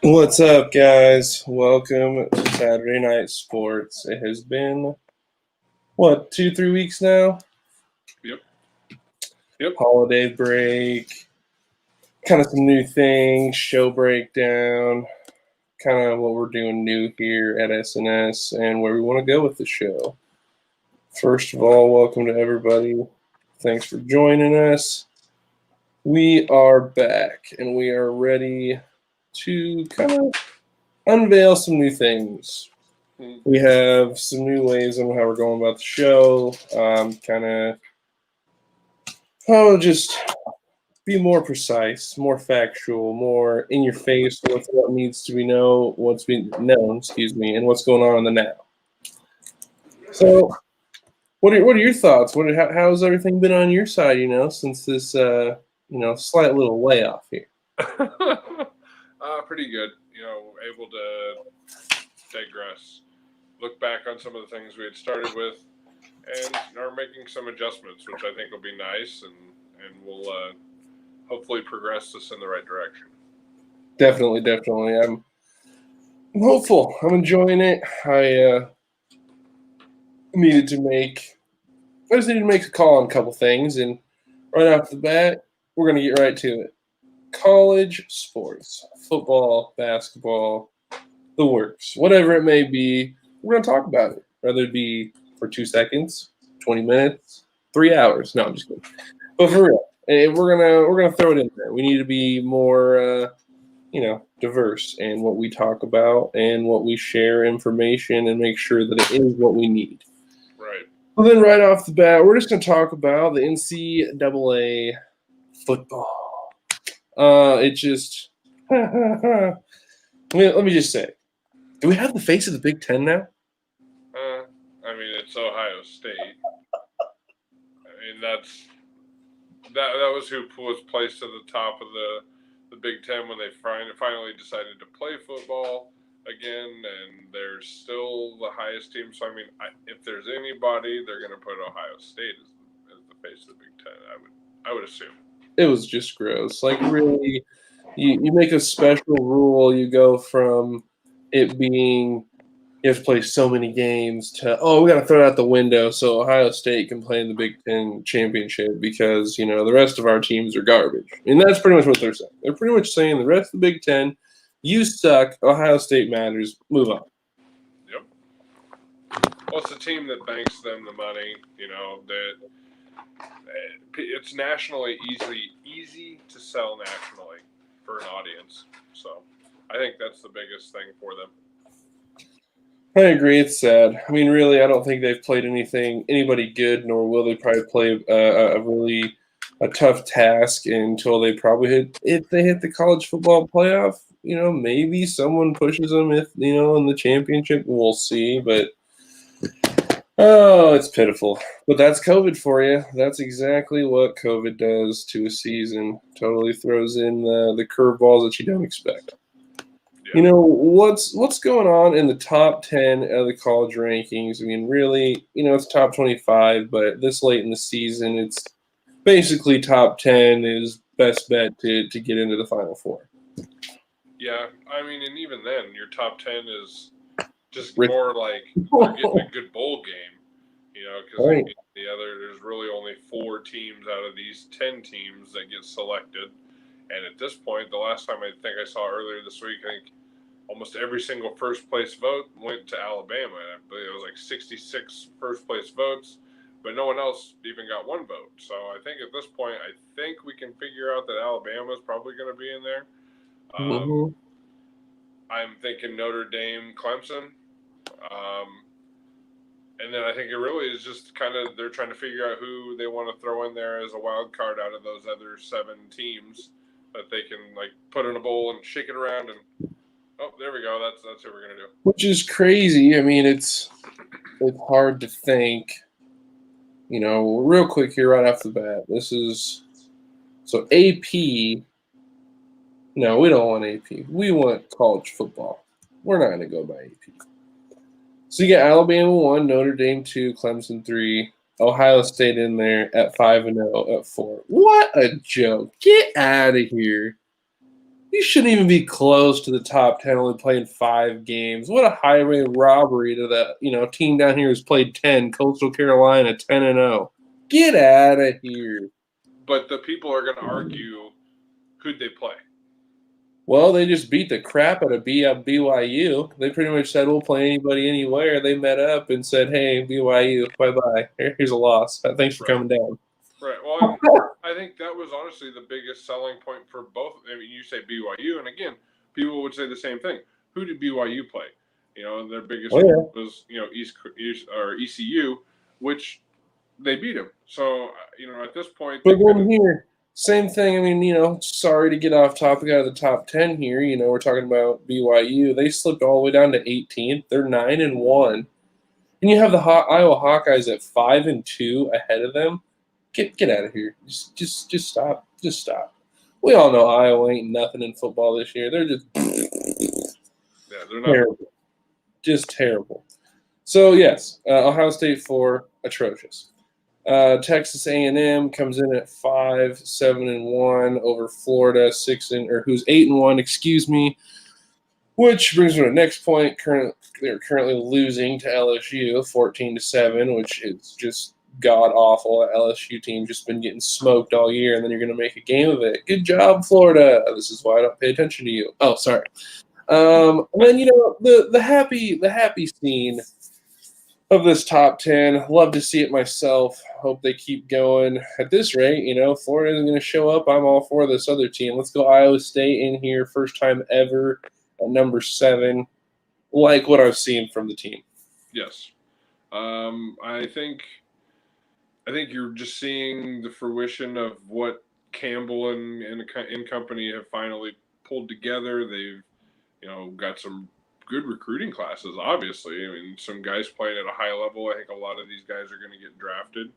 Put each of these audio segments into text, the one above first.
What's up, guys? Welcome to Saturday Night Sports. It has been, 2, 3 weeks now? Yep. Yep. Holiday break, kind of some new things, show breakdown, kind of what we're doing new here at SNS and where we want to go with the show. First of all, welcome to everybody. Thanks for joining us. We are back and we are ready to kind of unveil some new things. We have some new ways on how we're going about the show. Just be more precise, more factual, more in your face with what needs to be what's being known, and what's going on in the now. So, what are your thoughts? How's everything been on your side? Since this slight little layoff here. Pretty good. Able to digress, look back on some of the things we had started with, and are making some adjustments, which I think will be nice, and will hopefully progress us in the right direction. Definitely. I'm hopeful. I'm enjoying it. I just needed to make a call on a couple things, and right off the bat, we're going to get right to it. College sports, football, basketball, the works, whatever it may be, we're going to talk about it. Whether it be for 2 seconds, 20 minutes, 3 hours. No, I'm just kidding. But for real, we're gonna throw it in there. We need to be more, diverse in what we talk about and what we share information, and make sure that it is what we need. Right. Well, then right off the bat, we're just going to talk about the NCAA football. It just let me just say, do we have the face of the Big Ten now? It's Ohio State. That was who was placed at the top of the Big Ten when they finally decided to play football again, and they're still the highest team. So if there's anybody, they're going to put Ohio State as the face of the Big Ten. I would assume. It was just gross. Like, really, you make a special rule. You go from it being you have to play so many games to, we got to throw it out the window so Ohio State can play in the Big Ten championship because, the rest of our teams are garbage. And that's pretty much what they're saying. They're pretty much saying the rest of the Big Ten, you suck, Ohio State matters, move on. Yep. Well, it's a team that banks them the money, that it's nationally easy to sell nationally for an audience. So I think that's the biggest thing for them. I agree. It's sad. Really, I don't think they've played anybody good, nor will they probably play a tough task until they probably if they hit the college football playoff. Maybe someone pushes them in the championship. We'll see, but it's pitiful. But that's COVID for you. That's exactly what COVID does to a season. Totally throws in the curveballs that you don't expect. Yeah. What's going on in the top 10 of the college rankings? Really, it's top 25, but this late in the season, it's basically top 10 is best bet to get into the Final Four. Yeah, and even then, your top 10 is just more like they're getting a good bowl game, because right. there's really only 4 teams out of these 10 teams that get selected. And at this point, the last time I think I saw earlier this week, I think almost every single first place vote went to Alabama. I believe it was like 66 first place votes, but no one else even got one vote. So I think at this point, I think we can figure out that Alabama is probably going to be in there. I'm thinking Notre Dame, Clemson. And then I think it really is just kind of they're trying to figure out who they want to throw in there as a wild card out of those other 7 teams that they can put in a bowl and shake it around and there we go. That's what we're gonna do. Which is crazy. it's hard to think. Real quick here right off the bat. This is so AP. No, we don't want AP. We want college football. We're not going to go by AP. So you got Alabama 1, Notre Dame 2, Clemson 3, Ohio State in there at 5-0 at 4. What a joke. Get out of here. You shouldn't even be close to the top 10, only playing 5 games. What a highway robbery to the team down here who's played 10, Coastal Carolina 10-0. Get out of here. But the people are going to argue who'd they play. Well, they just beat the crap out of BYU. They pretty much said, we'll play anybody anywhere. They met up and said, hey, BYU, bye-bye. Here's a loss. Thanks for coming down. Right. Well, I think that was honestly the biggest selling point for both. I mean, you say BYU, and again, people would say the same thing. Who did BYU play? Their biggest was East or ECU, which they beat them. So at this point, but then here, same thing. I mean, sorry to get off topic out of the top 10 here. We're talking about BYU. They slipped all the way down to 18th. They're 9-1, and you have the Iowa Hawkeyes at 5-2 ahead of them. Get out of here. Just stop. Just stop. We all know Iowa ain't nothing in football this year. They're just they're not terrible. Just terrible. So yes, Ohio State 4, atrocious. Texas A&M comes in at 5-7-1 over Florida who's 8-1. Excuse me. Which brings me to the next point. They're currently losing to LSU 14-7, which is just god awful. That LSU team just been getting smoked all year, and then you're going to make a game of it. Good job, Florida. This is why I don't pay attention to you. Oh, sorry. And then the happy scene of this top 10. Love to see it myself. Hope they keep going at this rate. Florida isn't going to show up. I'm all for this other team. Let's go Iowa State in here, first time ever at number 7. Like what I've seen from the team. Yes, I think you're just seeing the fruition of what Campbell and company have finally pulled together. They've got some good recruiting classes, obviously. I mean, some guys playing at a high level. I think a lot of these guys are going to get drafted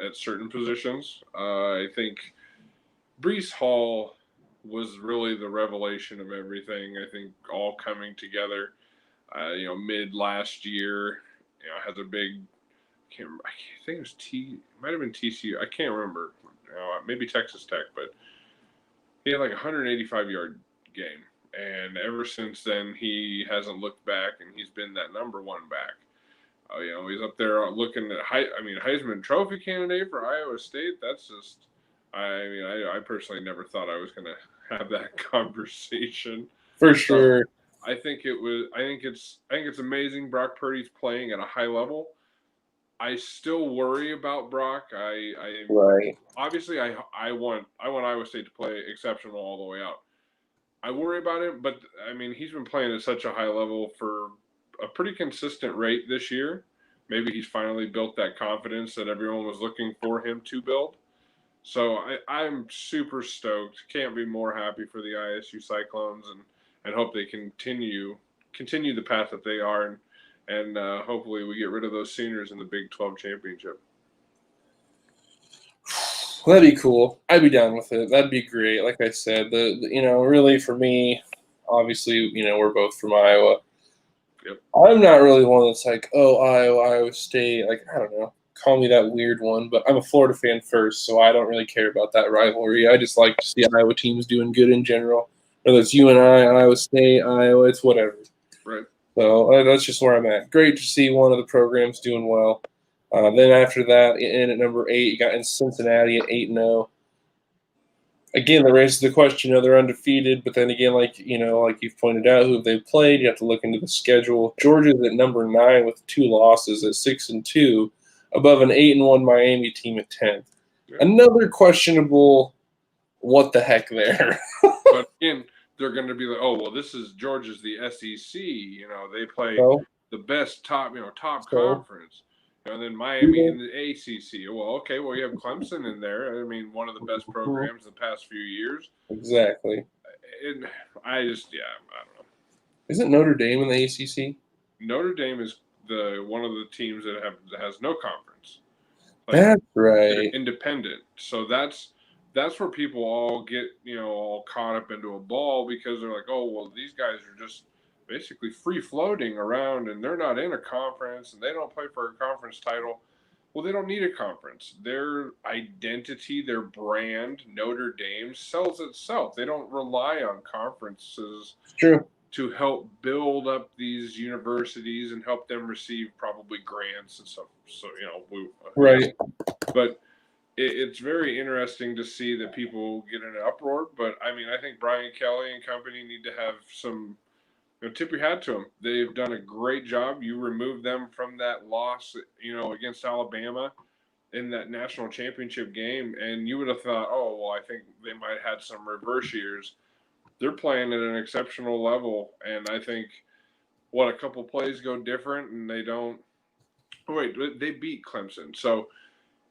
at certain positions. I think Breece Hall was really the revelation of everything. I think all coming together, mid last year, has a big. I think it was might have been TCU. I can't remember. Maybe Texas Tech, but he had like a 185-yard game. And ever since then, he hasn't looked back, and he's been that number 1 back. He's up there looking at Heisman Trophy candidate for Iowa State. That's just, I personally never thought I was going to have that conversation. For sure. I think it's amazing. Brock Purdy's playing at a high level. I still worry about Brock. Right. Obviously I want Iowa State to play exceptional all the way out. I worry about it, but he's been playing at such a high level for a pretty consistent rate this year. Maybe he's finally built that confidence that everyone was looking for him to build. So I'm super stoked. Can't be more happy for the ISU Cyclones and hope they continue the path that they are, and hopefully we get rid of those seniors in the Big 12 championship. That'd be cool. I'd be down with it. That'd be great. Like I said, really for me, obviously, we're both from Iowa. Yep. I'm not really one that's like, oh, Iowa State. Like, I don't know. Call me that weird one, but I'm a Florida fan first, so I don't really care about that rivalry. I just like to see Iowa teams doing good in general. Whether it's UNI, Iowa State, Iowa, it's whatever. Right. So that's just where I'm at. Great to see one of the programs doing well. Then after that, in at number 8, you got in Cincinnati at 8-0. Again, the raises the question. They're undefeated, but then again, like you've pointed out, who they've played, you have to look into the schedule. Georgia's at number 9 with 2 losses at 6-2, above an 8-1 Miami team at 10th. Yeah. Another questionable. What the heck there? But again, they're going to be like, oh well, this is Georgia's the SEC. They play the best top conference. And then Miami in the ACC. Well, okay. Well, you have Clemson in there. One of the best programs in the past few years. Exactly. I don't know. Isn't Notre Dame in the ACC? Notre Dame is one of the teams that has no conference. That's right. They're independent. So that's where people all get all caught up into a ball because they're like, oh well, these guys are just basically free floating around and they're not in a conference and they don't play for a conference title. Well, they don't need a conference. Their identity, their brand, Notre Dame, sells itself. They don't rely on conferences It's true. to help build up these universities and help them receive probably grants and stuff. So, Right. but it's very interesting to see that people get in an uproar. But I mean, I think Brian Kelly and company need to have some, tip your hat to them. They've done a great job. You remove them from that loss, against Alabama in that national championship game, and you would have thought, oh, well, I think they might have had some reverse years. They're playing at an exceptional level, and I think a couple plays go different, and they don't. Oh, wait, they beat Clemson, so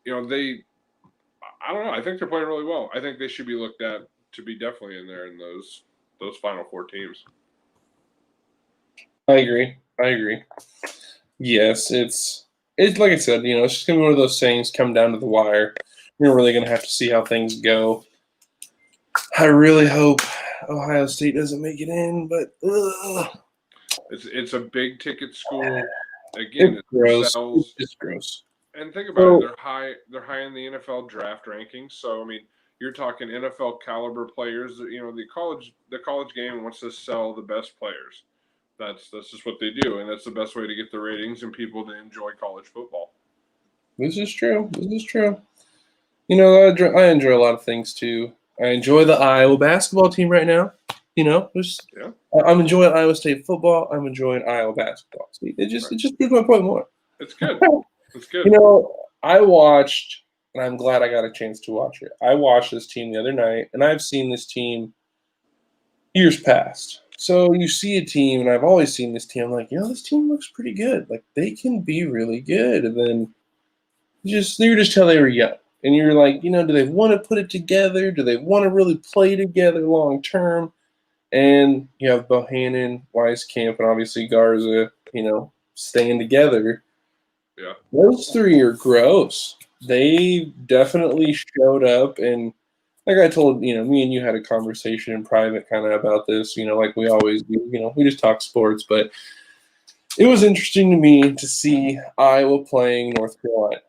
they. I don't know. I think they're playing really well. I think they should be looked at to be definitely in there in those Final Four teams. I agree. Yes, it's like I said, it's just gonna be one of those things come down to the wire. We're really gonna have to see how things go. I really hope Ohio State doesn't make it in, but It's a big ticket school. Again, it's it gross. sells. It's just gross. And think about it, they're high in the NFL draft rankings. So I mean, you're talking NFL caliber players. The college game wants to sell the best players. That's just what they do, and that's the best way to get the ratings and people to enjoy college football. This is true. I enjoy a lot of things too. I enjoy the Iowa basketball team right now. Yeah, I'm enjoying Iowa State football. I'm enjoying Iowa basketball. See, it just proves my point more. it's good. It's You good. know, I watched, and I'm glad I got a chance to watch it. I watched this team the other night, and I've seen this team years past. So you see a team, and I've always seen this team. I'm like, this team looks pretty good. Like they can be really good. And then you were just tell they were young, and you're like, do they want to put it together? Do they want to really play together long term? And you have Bohannon, Weiskamp, and obviously Garza, staying together. Yeah. Those three are gross. They definitely showed up, and like I told, me and you had a conversation in private kind of about this, like we always do. We just talk sports, but it was interesting to me to see Iowa playing North Carolina.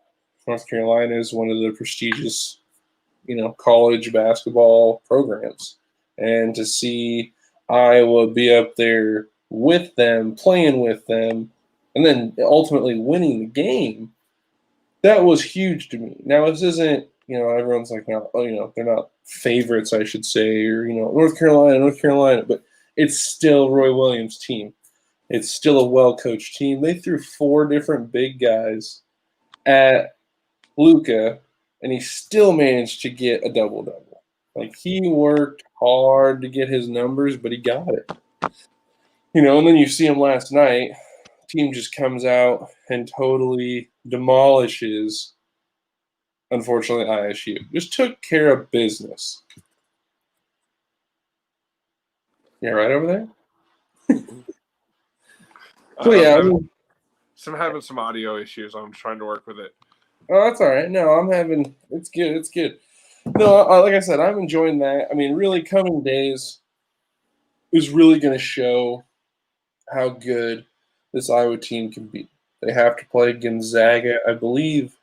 North Carolina is one of the prestigious, college basketball programs, and to see Iowa be up there with them, playing with them, and then ultimately winning the game, that was huge to me. Now this isn't, everyone's like, no, they're not favorites, I should say, or North Carolina, but it's still Roy Williams' team. It's still a well-coached team. They threw four different big guys at Luka, and he still managed to get a double-double. Like he worked hard to get his numbers, but he got it. And then you see him last night. Team just comes out and totally demolishes, unfortunately, ISU. Just took care of business. Yeah, right over there? So, yeah. I'm having some audio issues. I'm trying to work with it. Oh, that's all right. No, it's good. It's good. No, like I said, I'm enjoying that. I mean, really, coming days is really going to show how good this Iowa team can be. They have to play Gonzaga, I believe,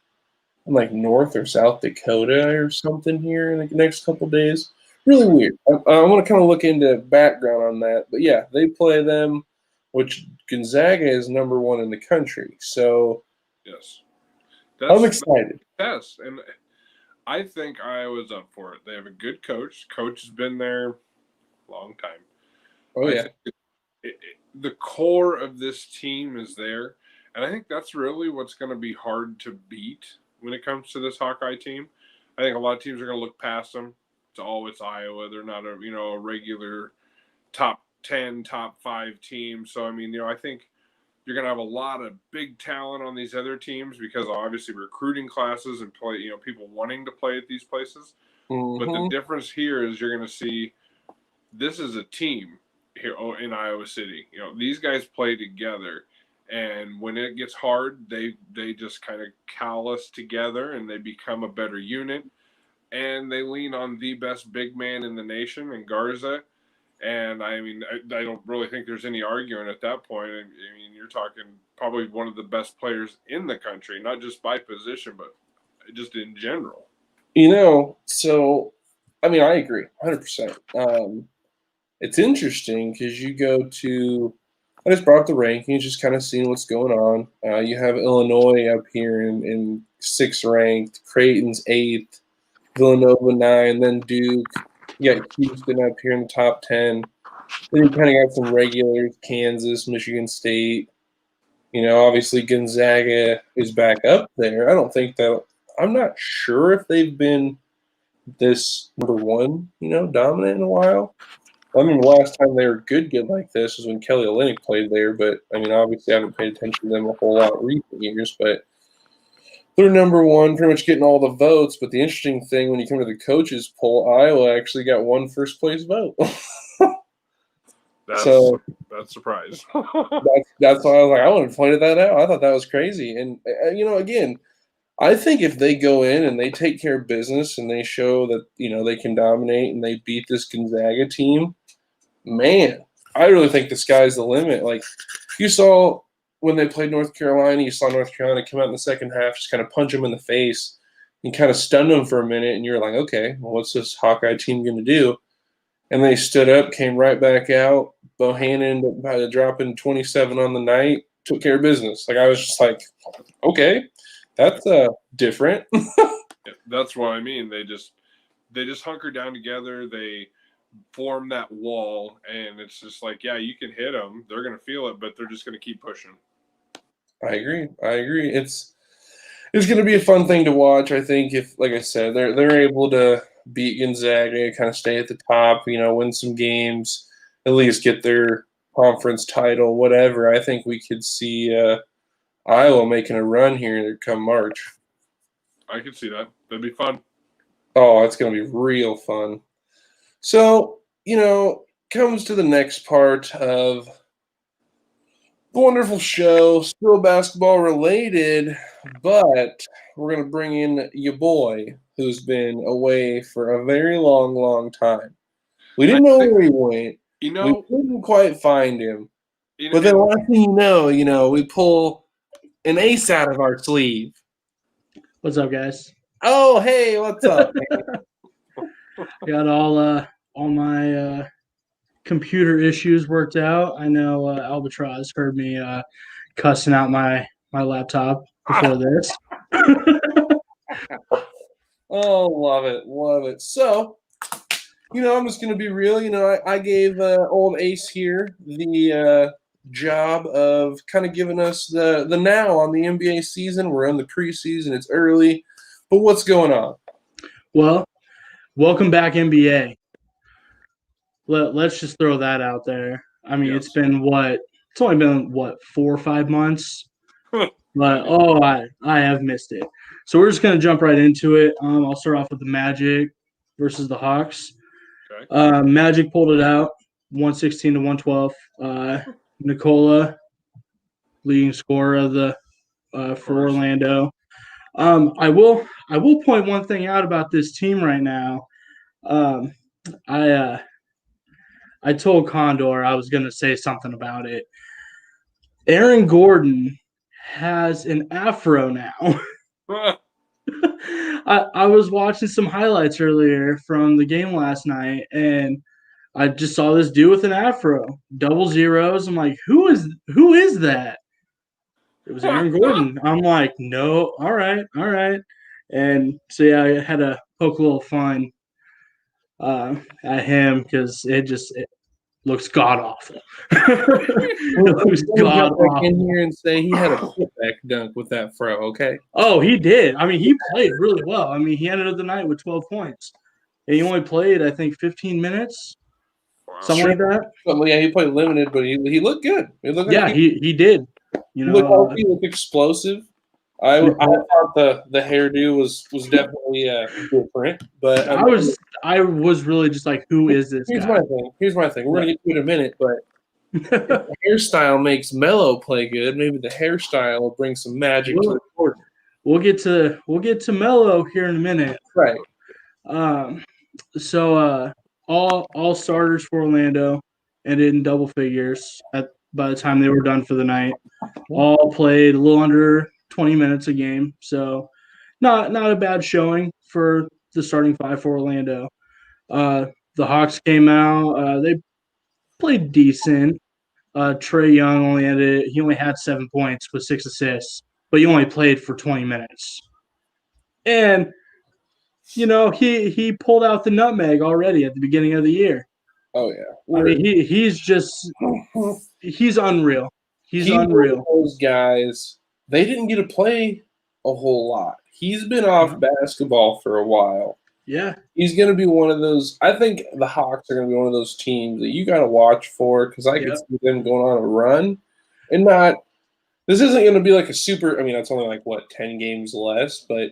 in like North or South Dakota or something here in the next couple days. Really weird. I want to kind of look into background on that. But yeah, they play them, which Gonzaga is number one in the country. So Yes, I'm excited. Yes, and I think Iowa's up for it. They have a good coach. Coach has been there a long time. Oh yeah. The core of this team is there, and I think that's really what's going to be hard to beat when it comes to this Hawkeye team. I think a lot of teams are going to look past them. It's Iowa. They're not a regular top 10, top 5 team. So I mean, I think you're going to have a lot of big talent on these other teams because obviously recruiting classes and people wanting to play at these places. Mm-hmm. But the difference here is you're going to see this is a team here in Iowa City. These guys play together, and when it gets hard, they just kind of callous together and they become a better unit. And they lean on the best big man in the nation, in Garza. And I mean, I don't really think there's any arguing at that point. I mean, you're talking probably one of the best players in the country, not just by position, but just in general. So I mean, I agree 100%. It's interesting because you go to, I just brought up the rankings, just kind of seeing what's going on. You have Illinois up here in sixth ranked, Creighton's eighth, Villanova nine, then Duke. You got Houston up here in the top 10. Then you kind of got some regulars, Kansas, Michigan State. Obviously Gonzaga is back up there. I don't think that, I'm not sure if they've been this number one, dominant in a while. I mean, the last time they were good like this was when Kelly Olynyk played there. But I mean, obviously, I haven't paid attention to them a whole lot recent years. But they're number one, pretty much getting all the votes. But the interesting thing, when you come to the coaches poll, Iowa actually got one first place vote. That's a surprise. that's why I was like, I wouldn't have pointed that out. I thought that was crazy. And again, I think if they go in and they take care of business and they show that they can dominate and they beat this Gonzaga team, man, I really think the sky's the limit. Like you saw when they played North Carolina, you saw North Carolina come out in the second half, just kind of punch them in the face and kind of stun them for a minute, and you're like, okay, well, what's this Hawkeye team going to do? And they stood up, came right back out. Bohannon dropping 27 on the night, took care of business. Like I was just like, okay, that's different. That's what I mean. They just hunker down together. They form that wall, and it's just like, yeah, you can hit them. They're going to feel it, but they're just going to keep pushing. I agree. It's going to be a fun thing to watch. I think if, like I said, they're able to beat Gonzaga, kind of stay at the top, win some games, at least get their conference title, whatever. I think we could see Iowa making a run here come March. I could see that. That'd be fun. Oh, it's going to be real fun. So, comes to the next part of the wonderful show, still basketball related, but we're going to bring in your boy who's been away for a very long, long time. We didn't know where he went. We couldn't quite find him. But then last thing you know, we pull an ace out of our sleeve. What's up, guys? Oh, hey, what's up? Got all my computer issues worked out. I know Albatross heard me cussing out my laptop before this. Oh, love it. So, I'm just going to be real. I gave old Ace here the job of kind of giving us the now on the NBA season. We're in the preseason. It's early. But what's going on? Well, welcome back, NBA. Let's just throw that out there. I mean, Yes. It's only been 4 or 5 months. But I have missed it. So we're just gonna jump right into it. I'll start off with the Magic versus the Hawks. Okay. Magic pulled it out, 116 to 112. Nikola, leading scorer of the for Orlando. I will point one thing out about this team right now. I told Condor I was gonna say something about it. Aaron Gordon has an afro now. I was watching some highlights earlier from the game last night, and I just saw this dude with an afro, double zeros. I'm like, who is that? It was Aaron Gordon. I'm like, no, all right. And so yeah, I had to poke a little fun at him because it looks god awful. It looks god awful. In here and say he had a putback dunk with that fro. Okay. Oh, he did. I mean, he played really well. I mean, he ended up the night with 12 points. And he only played, I think, 15 minutes, something like that. Yeah, he played limited, but he looked good. He did. He looked explosive. I thought the hairdo was definitely different, but I was really just like, who is this guy? Here's my thing. We're gonna get to it in a minute, but if the hairstyle makes Melo play good, maybe the hairstyle will bring some magic to the court. We'll get to Melo here in a minute. Right. So all starters for Orlando ended in double figures by the time they were done for the night. All played a little under 20 minutes a game, so not a bad showing for the starting five for Orlando. The Hawks came out. They played decent. Trae Young only had 7 points with 6 assists, but he only played for 20 minutes. And he pulled out the nutmeg already at the beginning of the year. Oh yeah. I mean, he's unreal. He's unreal. One of those guys, they didn't get to play a whole lot. He's been off basketball for a while. Yeah. He's going to be one of those. I think the Hawks are going to be one of those teams that you got to watch for because I could see them going on a run and not. This isn't going to be like a super. I mean, that's only like 10 games less, but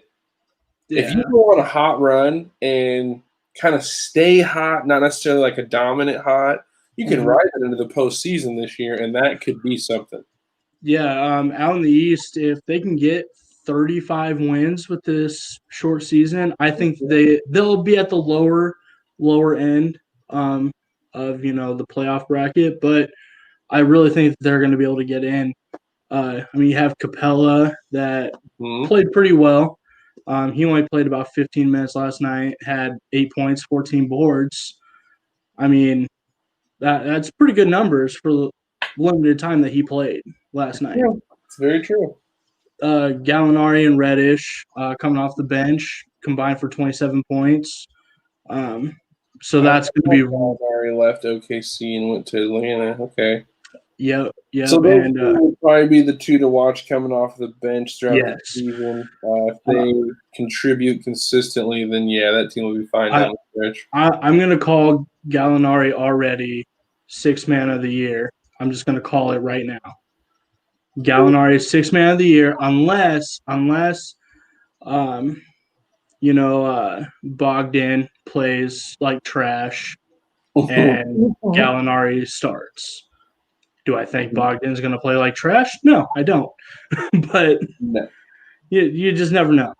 if you go on a hot run and kind of stay hot, not necessarily like a dominant hot, you can ride it into the postseason this year, and that could be something. Yeah, out in the East, if they can get 35 wins with this short season, I think they'll be at the lower end of the playoff bracket. But I really think they're going to be able to get in. I mean, you have Capella that played pretty well. He only played about 15 minutes last night, had 8 points, 14 boards. I mean, that's pretty good numbers for the limited time that he played last night. Yeah, it's very true. Gallinari and Reddish coming off the bench combined for 27 points. So that's going to be. Gallinari left OKC and went to Atlanta. Okay. Yeah. So those would probably be the two to watch coming off the bench throughout the season. If they contribute consistently, then that team will be fine down the stretch. I'm going to call Gallinari already 6th man of the year. I'm just going to call it right now. Gallinari is 6th man of the year, unless Bogdan plays like trash and Gallinari starts. Do I think Bogdan's going to play like trash? No, I don't. But you just never know.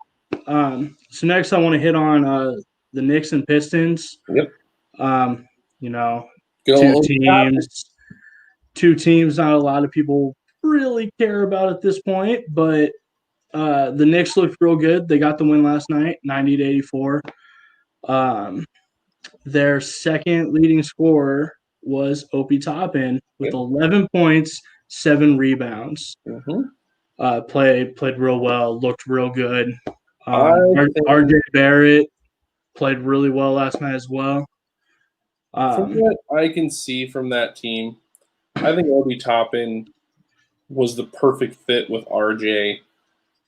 So next I want to hit on the Knicks and Pistons. Yep. Two teams not a lot of people really care about at this point, but the Knicks looked real good. They got the win last night, 90-84. Their second leading scorer was Opie Toppin with 11 points, 7 rebounds. Played real well, looked real good. RJ Barrett played really well last night as well. From what I can see from that team, I think Opie Toppin was the perfect fit with RJ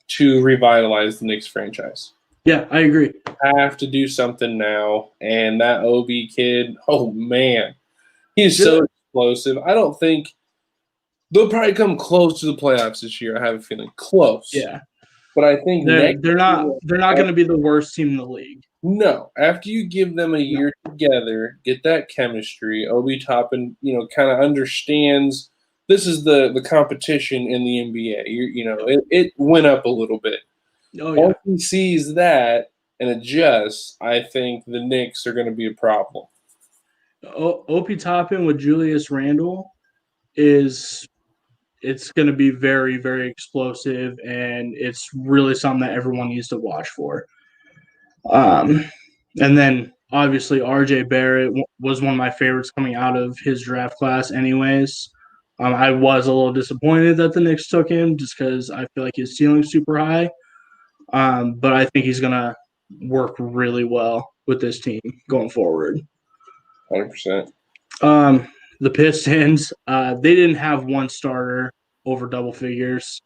to revitalize the Knicks franchise. Yeah, I agree. Have to do something now, and that Obi kid, oh man, he's so explosive. I don't think they'll probably come close to the playoffs this year. I have a feeling close. Yeah, but I think they're not going to be the worst team in the league. No, after you give them a year together, get that chemistry. Obi Toppin, kind of understands this is the competition in the NBA. It went up a little bit. Oh, yeah. Once he sees that and adjusts, I think the Knicks are going to be a problem. Opie Toppin with Julius Randle it's going to be very, very explosive, and it's really something that everyone needs to watch for. And then obviously RJ Barrett was one of my favorites coming out of his draft class anyways. I was a little disappointed that the Knicks took him just because I feel like his ceiling's super high. But I think he's going to work really well with this team going forward. 100%. The Pistons, they didn't have one starter over double figures.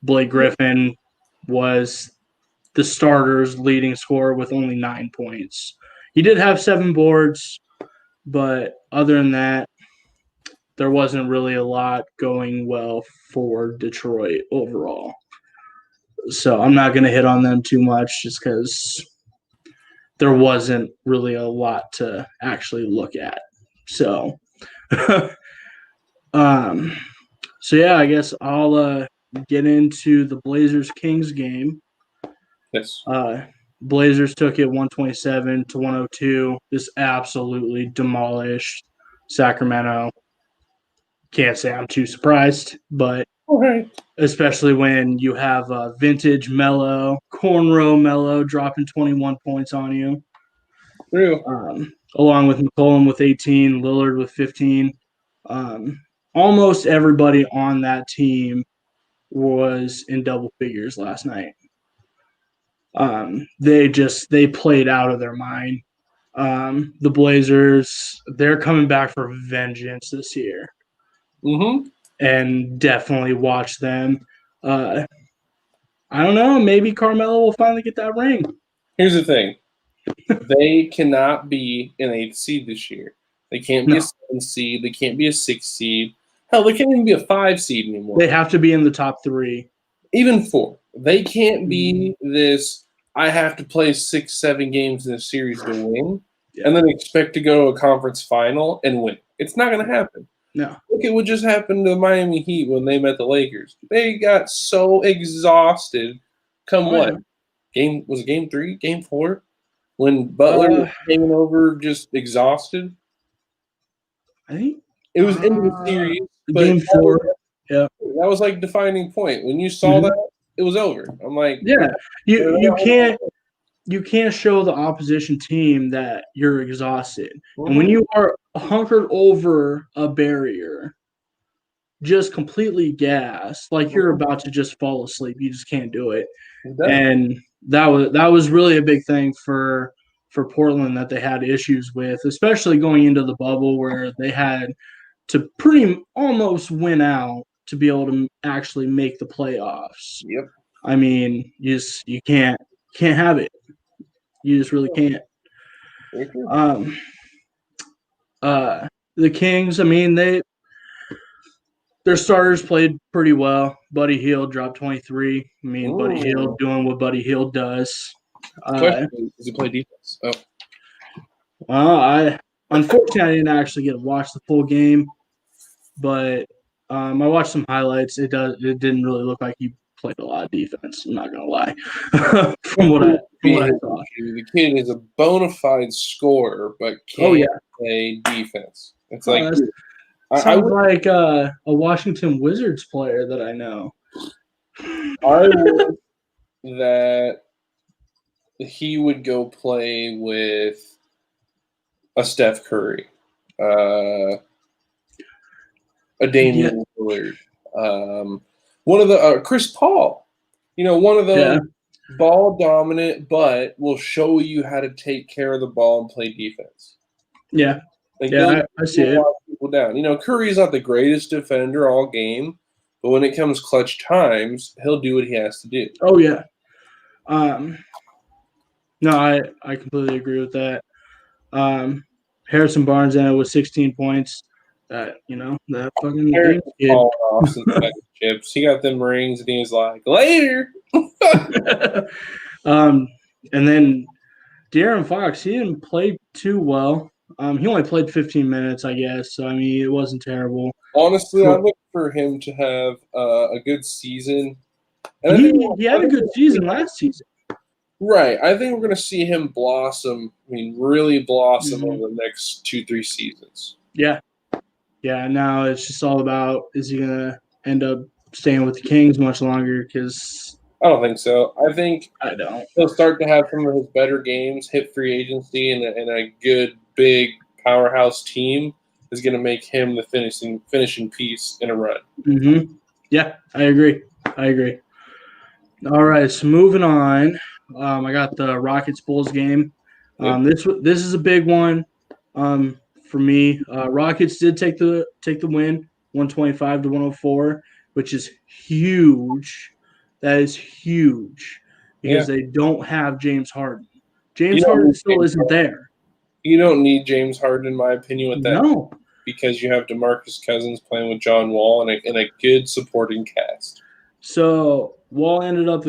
Blake Griffin was the starter's leading scorer with only 9 points. He did have 7 boards, but other than that, there wasn't really a lot going well for Detroit overall. So I'm not going to hit on them too much just because there wasn't really a lot to actually look at. So, I guess I'll get into the Blazers-Kings game. Yes. Blazers took it 127-102. Just absolutely demolished Sacramento. Can't say I'm too surprised, but especially when you have vintage Melo, cornrow Melo dropping 21 points on you. True. Along with McCollum with 18, Lillard with 15. Almost everybody on that team was in double figures last night. They played out of their mind. The Blazers, they're coming back for vengeance this year. Mm-hmm. And definitely watch them. I don't know. Maybe Carmelo will finally get that ring. Here's the thing. They cannot be an 8th seed this year. They can't be a 7th seed. They can't be a 6th seed. Hell, they can't even be a 5 seed anymore. They have to be in the top 3. Even 4. They can't be this, I have to play 6, 7 games in a series to win, and then expect to go to a conference final and win. It's not going to happen. No. Look at what just happened to the Miami Heat when they met the Lakers. They got so exhausted. What? Was it game 3, game 4? When Butler was hanging over just exhausted? I think it was into the series. Game 4. That was like defining point. When you saw that, it was over. I'm like, yeah, you can't show the opposition team that you're exhausted. Mm-hmm. And when you are hunkered over a barrier, just completely gassed, like you're about to just fall asleep, you just can't do it. And that was really a big thing for Portland that they had issues with, especially going into the bubble where they had to pretty almost win out to be able to actually make the playoffs. Yep. I mean, you can't have it. You just really can't. The Kings, I mean, their starters played pretty well. Buddy Hield dropped 23. I mean, Buddy Hield doing what Buddy Hield does. Does he play defense? Oh. Well, unfortunately I didn't actually get to watch the full game, but I watched some highlights. It didn't really look like he played a lot of defense. I'm not gonna lie. from what I saw, the kid is a bona fide scorer, but can't play defense. It's like sounds like a Washington Wizards player that I know. I would that he would go play with a Steph Curry, a Damian Lillard, one of the Chris Paul. One of the ball dominant, but will show you how to take care of the ball and play defense. Yeah, I see it. People down. Curry's not the greatest defender all game, but when it comes clutch times, he'll do what he has to do. Oh yeah. No, I completely agree with that. Harrison Barnes ended with 16 points. That fucking kid. Chips. He got them rings, and he was like, later. And then De'Aaron Fox, he didn't play too well. He only played 15 minutes, I guess. So, I mean, it wasn't terrible. Honestly, I look for him to have a good season. And he had a good season last season. Right. I think we're going to see him blossom, really blossom over the next 2-3 seasons. Yeah. Yeah, now it's just all about, is he going to end up staying with the Kings much longer? Because I don't think so. I don't. He'll start to have some of his better games, hit free agency, and a good, big powerhouse team is going to make him the finishing piece in a run. Mm-hmm. Yeah, I agree. All right, so moving on. I got the Rockets Bulls game. This is a big one for me. Rockets did take the win, 125-104, which is huge. That is huge because they don't have James Harden. James Harden still isn't there. You don't need James Harden, in my opinion, with that. No. Because you have DeMarcus Cousins playing with John Wall and a good supporting cast. So Wall ended up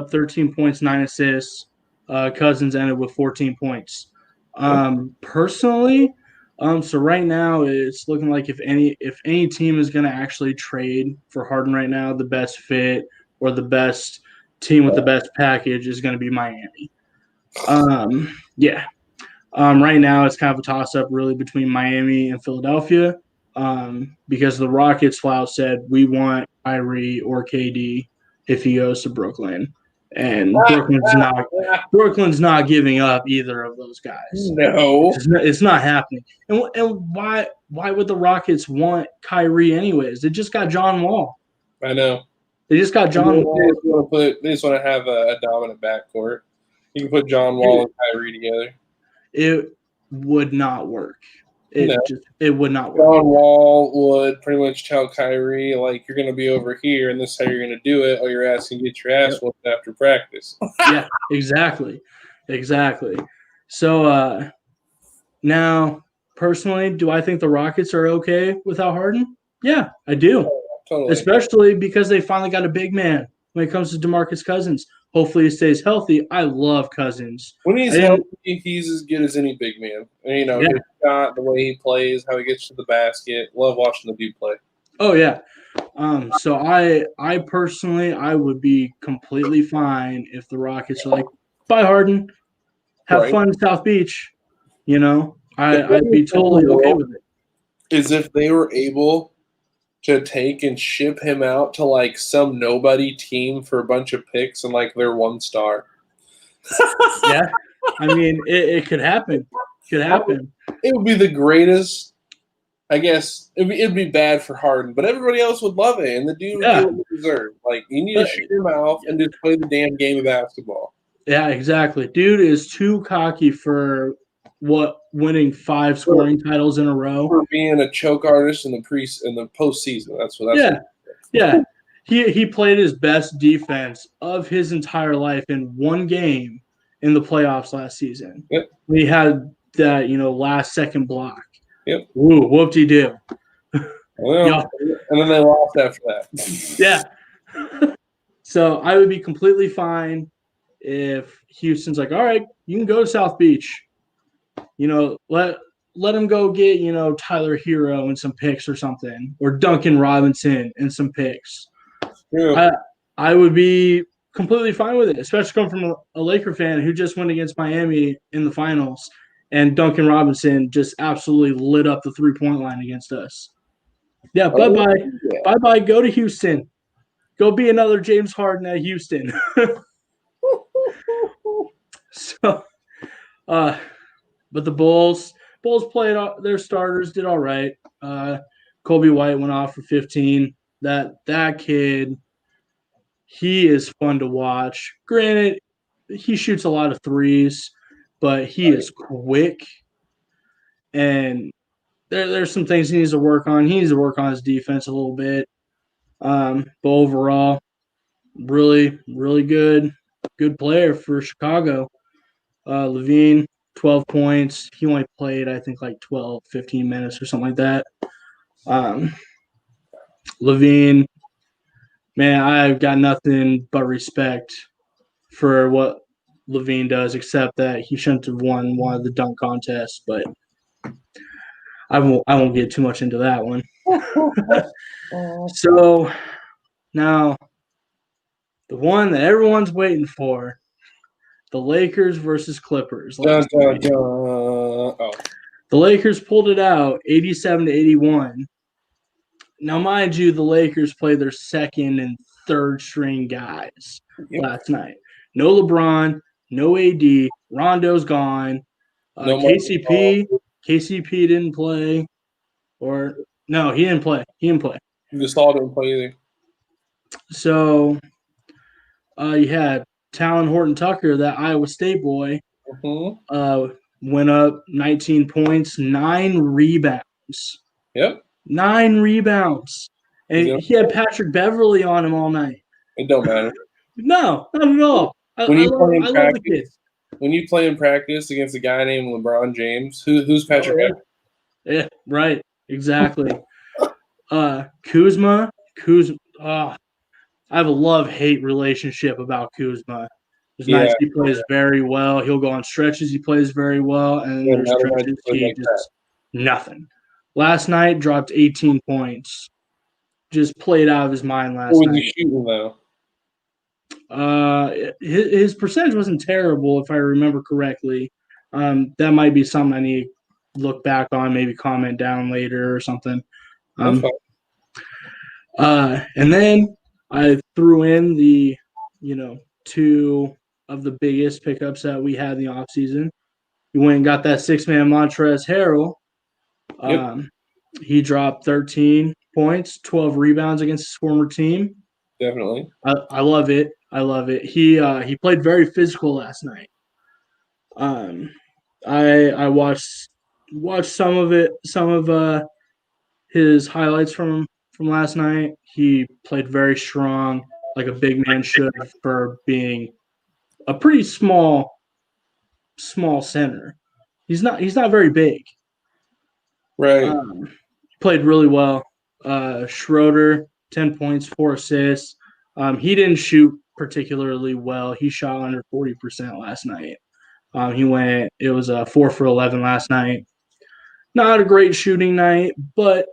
13 points, 9 assists. Cousins ended with 14 points. Personally, so right now it's looking like if any team is going to actually trade for Harden right now, the best fit or the best team with the best package is going to be Miami. Yeah. Right now, it's kind of a toss-up really between Miami and Philadelphia because the Rockets flat said we want Kyrie or KD if he goes to Brooklyn. And Brooklyn's not giving up either of those guys. No. It's not happening. And why would the Rockets want Kyrie anyways? They just got John Wall. I know. They just got John Wall. They just want to have a dominant backcourt. You can put John Wall and Kyrie together. It would not work. It would not work. John Wall would pretty much tell Kyrie, like, you're going to be over here, and this is how you're going to do it, or your ass can get your ass whooped after practice. Yeah, exactly. So now, personally, do I think the Rockets are okay without Harden? Yeah, I do. Totally. Especially because they finally got a big man when it comes to DeMarcus Cousins. Hopefully he stays healthy. I love Cousins. When he's healthy, he's as good as any big man. And, his shot, the way he plays, how he gets to the basket. Love watching the dude play. Oh, yeah. So I personally, I would be completely fine if the Rockets are like, bye, Harden. Have fun in South Beach. I'd be totally okay with it. Is if they were able to take and ship him out to like some nobody team for a bunch of picks and like their 1 star. Yeah, I mean it could happen. It would be the greatest. I guess it'd be bad for Harden, but everybody else would love it, and the dude would get what he deserved. Like, you need to shut your mouth and just play the damn game of basketball. Yeah, exactly. Dude is too cocky for winning 5 scoring titles in a row. For being a choke artist in the postseason. That's what. Yeah. He played his best defense of his entire life in 1 game in the playoffs last season. Yep. We had that last second block. Yep. Woo, whoop-de-doo. Well, and then they lost after that. Yeah. So I would be completely fine if Houston's like, all right, you can go to South Beach. Let him go get, Tyler Hero and some picks or something, or Duncan Robinson and some picks. Yeah. I would be completely fine with it, especially coming from a Laker fan who just went against Miami in the finals, and Duncan Robinson just absolutely lit up the 3-point line against us. Yeah, bye-bye. Yeah. Bye-bye. Go to Houston. Go be another James Harden at Houston. But the Bulls played their starters, did all right. Kobe White went off for 15. That kid, he is fun to watch. Granted, he shoots a lot of threes, but he is quick. And there's some things he needs to work on. He needs to work on his defense a little bit. But overall, really, really good player for Chicago. Levine, 12 points. He only played, I think, like 12, 15 minutes or something like that. Levine, man, I've got nothing but respect for what Levine does, except that he shouldn't have won one of the dunk contests, but I won't get too much into that one. So now the one that everyone's waiting for, the Lakers versus Clippers. The Lakers pulled it out 87-81. Now, mind you, the Lakers played their second and third string guys last night. No LeBron, no AD. Rondo's gone. KCP didn't play. Or no, he didn't play. Gasol didn't play either. So you had Talon Horton-Tucker, that Iowa State boy, went up 19 points, 9 rebounds. Yep. 9 rebounds. And he had Patrick Beverly on him all night. It don't matter. No, not at all. I love the kid. When you play in practice against a guy named LeBron James, who's Patrick Beverly? Yeah, right. Exactly. Kuzma. I have a love-hate relationship about Kuzma. There's nights he plays very well. He'll go on stretches. He plays very well. And there's stretches he just nothing. Last night, dropped 18 points. Just played out of his mind last night. What was he shooting, though? His percentage wasn't terrible, if I remember correctly. That might be something I need to look back on, maybe comment down later or something. That's fine. And then I threw in the, two of the biggest pickups that we had in the offseason. We went and got that 6-man Montrezl Harrell. Yep. He dropped 13 points, 12 rebounds against his former team. Definitely. I love it. I love it. He played very physical last night. I watched some of his highlights from last night. He played very strong, like a big man should, for being a pretty small center. He's not very big. Right. Played really well. Schroeder, 10 points, 4 assists. He didn't shoot particularly well. He shot under 40% last night. It was a 4 for 11 last night. Not a great shooting night, but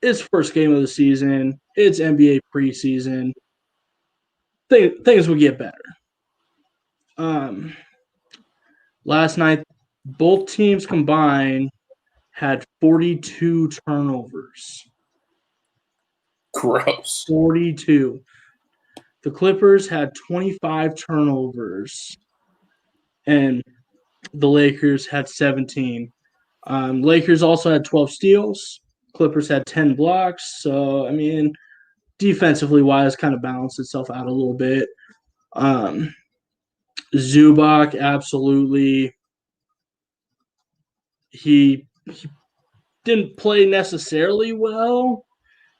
it's first game of the season. It's NBA preseason. Things will get better. Last night, both teams combined had 42 turnovers. Gross. 42. The Clippers had 25 turnovers, and the Lakers had 17. Lakers also had 12 steals. Clippers had 10 blocks. So, I mean, defensively wise, kind of balanced itself out a little bit. Zubac, absolutely. He didn't play necessarily well.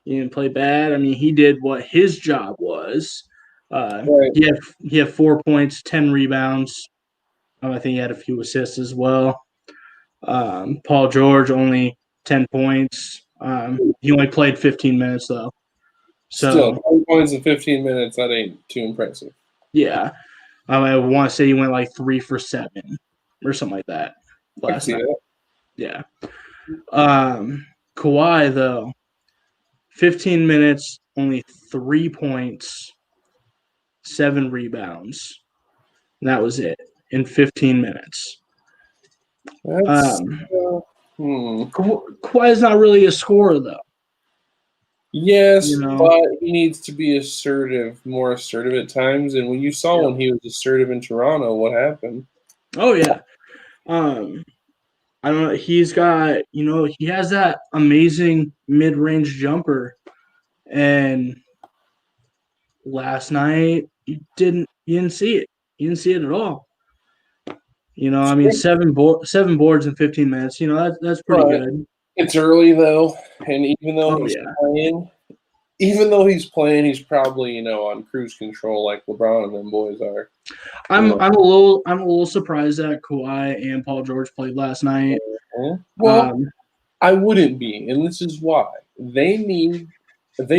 He didn't play bad. I mean, he did what his job was. Right. He had 4 points, 10 rebounds. I think he had a few assists as well. Paul George only 10 points. He only played 15 minutes though. So Still, 20 points in 15 minutes, that ain't too impressive. yeah, I want to say he went like 3 for 7 or something like that last night. That. Yeah. Kawhi though, 15 minutes, only 3 points, 7 rebounds. And that was it in 15 minutes. Kawhi is not really a scorer though. Yes, but he needs to be more assertive at times. And when you saw when he was assertive in Toronto, what happened? Oh yeah. I don't know. He's got, he has that amazing mid-range jumper, and last night you didn't see it. You didn't see it at all. I mean, 7 boards in 15 minutes. That's pretty good. It's early though, and even though he's playing, he's probably on cruise control like LeBron and them boys are. I'm a little surprised that Kawhi and Paul George played last night. Well, I wouldn't be, and this is why. They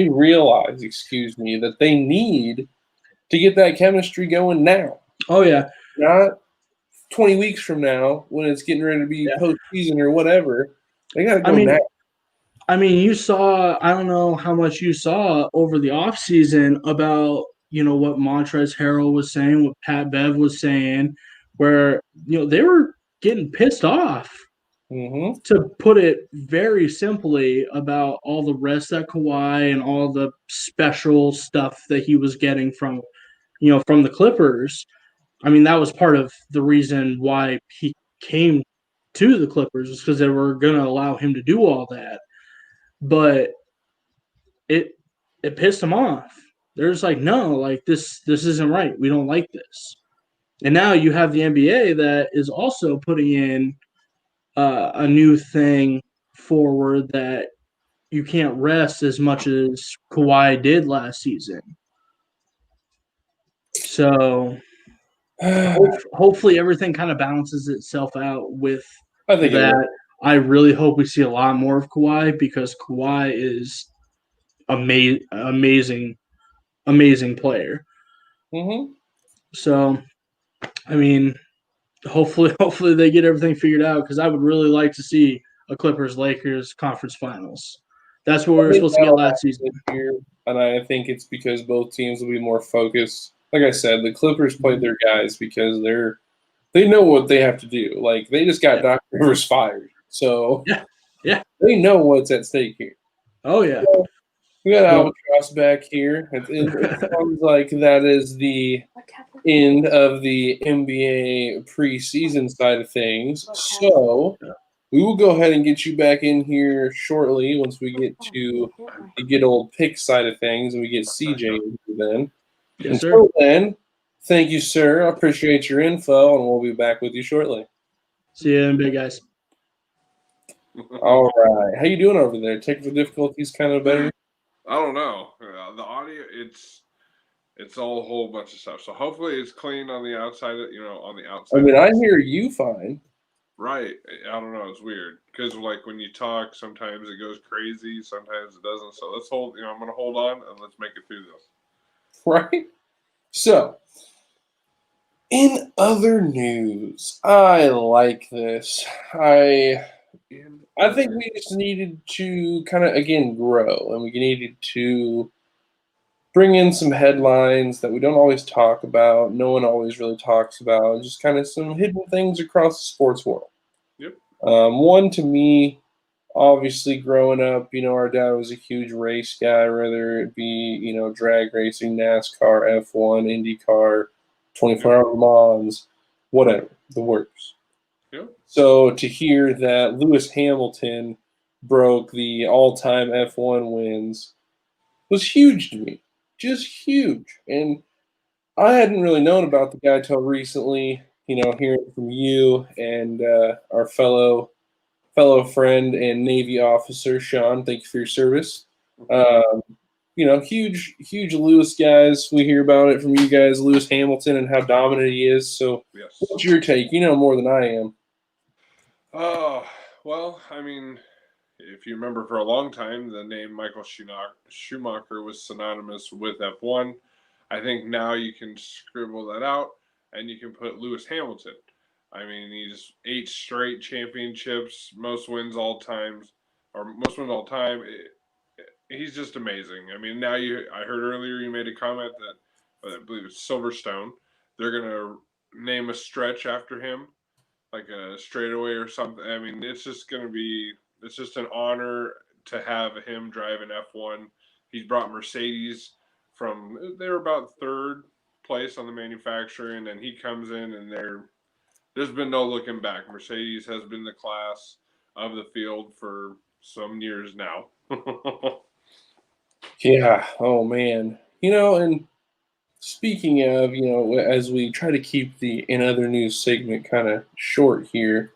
realize that they need to get that chemistry going now. Oh yeah, not 20 weeks from now when it's getting ready to be postseason or whatever. They got to go now. I mean, you saw, I don't know how much you saw over the offseason about, what Montrezl Harrell was saying, what Pat Bev was saying, where, they were getting pissed off, to put it very simply, about all the rest that Kawhi and all the special stuff that he was getting from the Clippers. I mean, that was part of the reason why he came to the Clippers, was because they were going to allow him to do all that. But it pissed him off. They're just like, no, like this isn't right. We don't like this. And now you have the NBA that is also putting in a new thing forward, that you can't rest as much as Kawhi did last season. So hopefully everything kind of balances itself out with that. I really hope we see a lot more of Kawhi, because Kawhi is amazing player. So, I mean, hopefully they get everything figured out, because I would really like to see a Clippers-Lakers conference finals. That's what we were supposed to get last season. And I think it's because both teams will be more focused like I said, the Clippers played their guys because they know what they have to do. Like they just got Doc Rivers fired, so Yeah. they know what's at stake here. Oh yeah. We got Well- Albatross back here. It sounds like that is the end of the NBA preseason side of things. So we will go ahead and get you back in here shortly once we get to the good old pick side of things and we get CJ in here then. Yes, sir. Until then, thank you, sir. I appreciate your info, and we'll be back with you shortly. See you in a bit, guys. All right. How you doing over there? Technical difficulties kind of better? I don't know. The audio, it's all a whole bunch of stuff. So hopefully it's clean on the outside. On the outside. I mean, I hear you fine. Right. I don't know. It's weird because like when you talk, sometimes it goes crazy, sometimes it doesn't. So let's hold. I'm going to hold on and let's make it through this. Right? So, in other news, I like this. I think we just needed to kind of, again, grow, and we needed to bring in some headlines that we don't always talk about, no one always really talks about, just kind of some hidden things across the sports world. Yep. One, to me, obviously, growing up, our dad was a huge race guy, whether it be, drag racing, NASCAR, F1, IndyCar, 24-hour Le Mans, whatever, the works. Yep. So to hear that Lewis Hamilton broke the all-time F1 wins was huge to me, just huge. And I hadn't really known about the guy till recently, hearing from you and our fellow friend and Navy officer, Sean. Thank you for your service. Huge Lewis guys. We hear about it from you guys, Lewis Hamilton, and how dominant he is. So Yes. what's your take? You know more than I am. Oh, well, I mean, if you remember for a long time, the name Michael Schumacher was synonymous with F1. I think now you can scribble that out and you can put Lewis Hamilton. I mean, he's 8 straight championships, most wins all time. He's just amazing. I mean, I heard earlier you made a comment that I believe it's Silverstone. They're going to name a stretch after him, like a straightaway or something. I mean, it's just an honor to have him driving F1. He's brought Mercedes they were about 3rd place on the manufacturing, and he comes in and there's been no looking back. Mercedes has been the class of the field for some years now. Yeah. Oh man. And speaking of, as we try to keep the in other news segment kind of short here,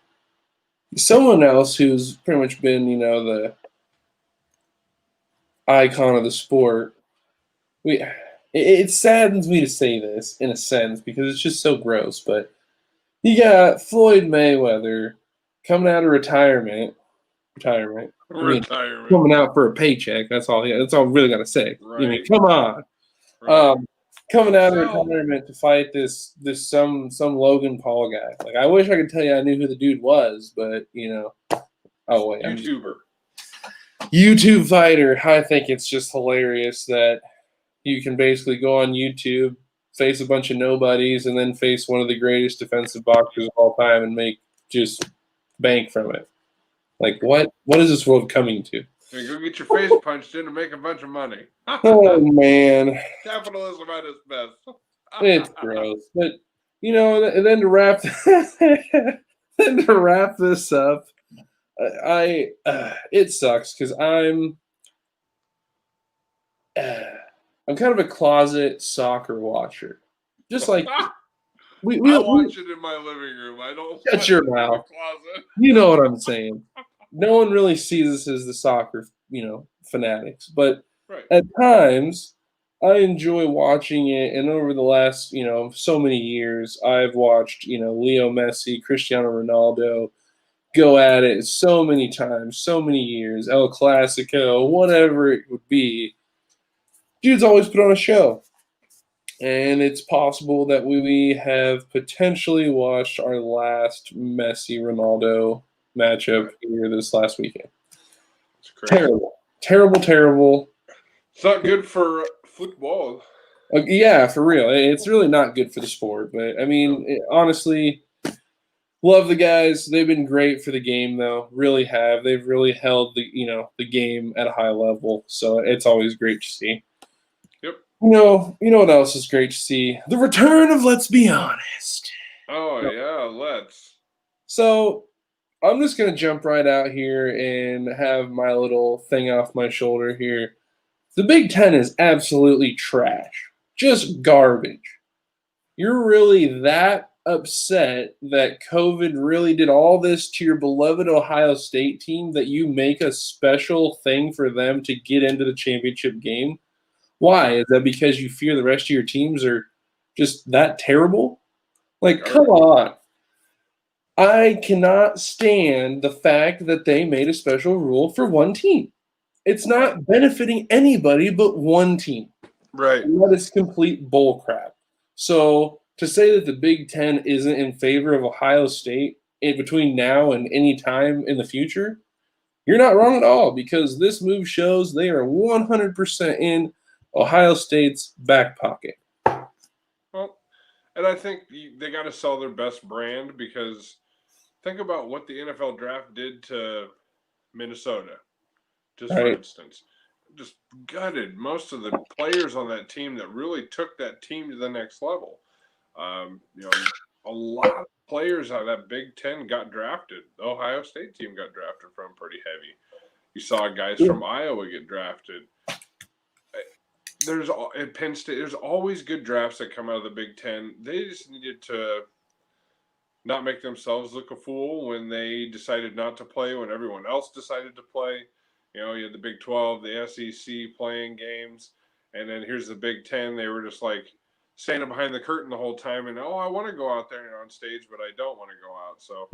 someone else who's pretty much been, the icon of the sport. It saddens me to say this in a sense because it's just so gross, but you got Floyd Mayweather coming out of retirement. I mean, coming out for a paycheck. That's all. That's all I really got to say. Right. I mean, come on. Right. Coming out of retirement to fight this some Logan Paul guy. Like, I wish I could tell you I knew who the dude was, but oh wait, YouTube fighter. I think it's just hilarious that you can basically go on YouTube, face a bunch of nobodies, and then face one of the greatest defensive boxers of all time and make just bank from it. Like, what is this world coming to? Hey, go get your face punched in and make a bunch of money. Oh man, capitalism at its best. It's gross, but and then to wrap this up, it sucks because I'm kind of a closet soccer watcher, just like I we watch it in my living room. I don't shut your watch it in the mouth. closet. You know what I'm saying. No one really sees us as the soccer, fanatics, but Right. at times I enjoy watching it. And over the last, so many years, I've watched, Leo Messi, Cristiano Ronaldo go at it so many times, so many years, El Clasico, whatever it would be. Dude's always put on a show. And it's possible that we have potentially watched our last Messi Ronaldo matchup here this last weekend. It's crazy. Terrible. It's not good for football. Yeah, for real. It's really not good for the sport. But I mean, honestly, love the guys. They've been great for the game, though. Really have. They've really held the game at a high level. So it's always great to see. Yep. You know what else is great to see? The return of Let's Be Honest. Oh yeah, let's. So I'm just gonna jump right out here and have my little thing off my shoulder here. The Big Ten is absolutely trash. Just garbage. You're really that upset that COVID really did all this to your beloved Ohio State team that you make a special thing for them to get into the championship game? Why? Is that because you fear the rest of your teams are just that terrible? Like, come on. I cannot stand the fact that they made a special rule for one team. It's not benefiting anybody but one team. Right. And that is complete bullcrap. So to say that the Big Ten isn't in favor of Ohio State in between now and any time in the future, you're not wrong at all because this move shows they are 100% in Ohio State's back pocket. Well, and I think they got to sell their best brand because think about what the NFL draft did to Minnesota, just for Right. instance. Just gutted most of the players on that team that really took that team to the next level. A lot of players out of that Big Ten got drafted. The Ohio State team got drafted from pretty heavy. You saw guys from Iowa get drafted. At Penn State, there's always good drafts that come out of the Big Ten. They just needed to not make themselves look a fool when they decided not to play when everyone else decided to play. You had the Big 12, the SEC playing games, and then here's the Big 10. They were just like standing behind the curtain the whole time and, I want to go out there and on stage, but I don't want to go out. So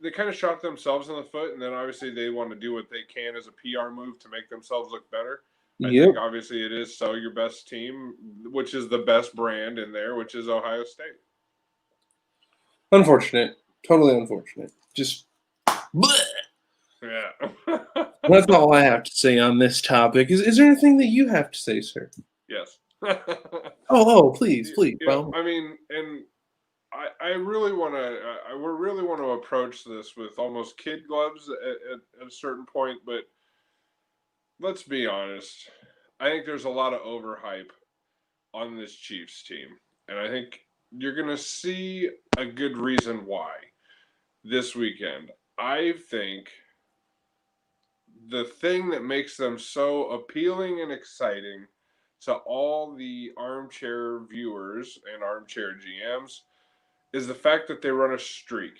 they kind of shot themselves in the foot, and then obviously they want to do what they can as a PR move to make themselves look better. I think obviously it is sell your best team, which is the best brand in there, which is Ohio State. Unfortunate. Totally unfortunate. Just bleh. Yeah. That's all I have to say on this topic. Is there anything that you have to say, sir? Yes. Please, bro. I mean, and I really want to. We really want to approach this with almost kid gloves at a certain point, but let's be honest. I think there's a lot of overhype on this Chiefs team, and I think you're going to see a good reason why this weekend. I think the thing that makes them so appealing and exciting to all the armchair viewers and armchair GMs is the fact that they run a streak.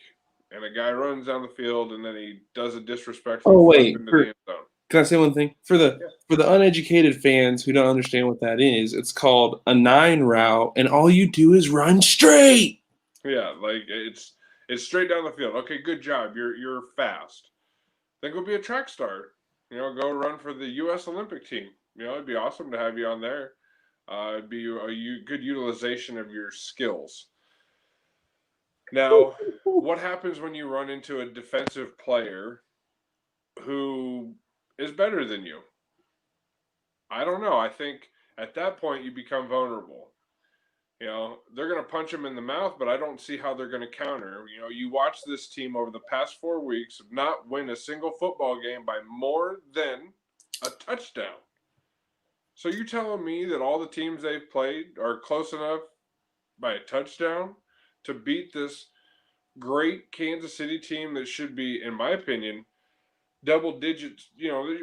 And a guy runs down the field and then he does a disrespectful flip into the end zone. Can I say one thing? For the uneducated fans who don't understand what that is, it's called a 9 route, and all you do is run straight. Yeah, like it's straight down the field. Okay, good job. You're fast. Then go be a track star. Go run for the U.S. Olympic team. It'd be awesome to have you on there. It'd be a good utilization of your skills. Now, what happens when you run into a defensive player who is better than you? I don't know. I think at that point you become vulnerable. They're going to punch him in the mouth, but I don't see how they're going to counter. You watch this team over the past 4 weeks not win a single football game by more than a touchdown. So you're telling me that all the teams they've played are close enough by a touchdown to beat this great Kansas City team that should be, in my opinion, double digits.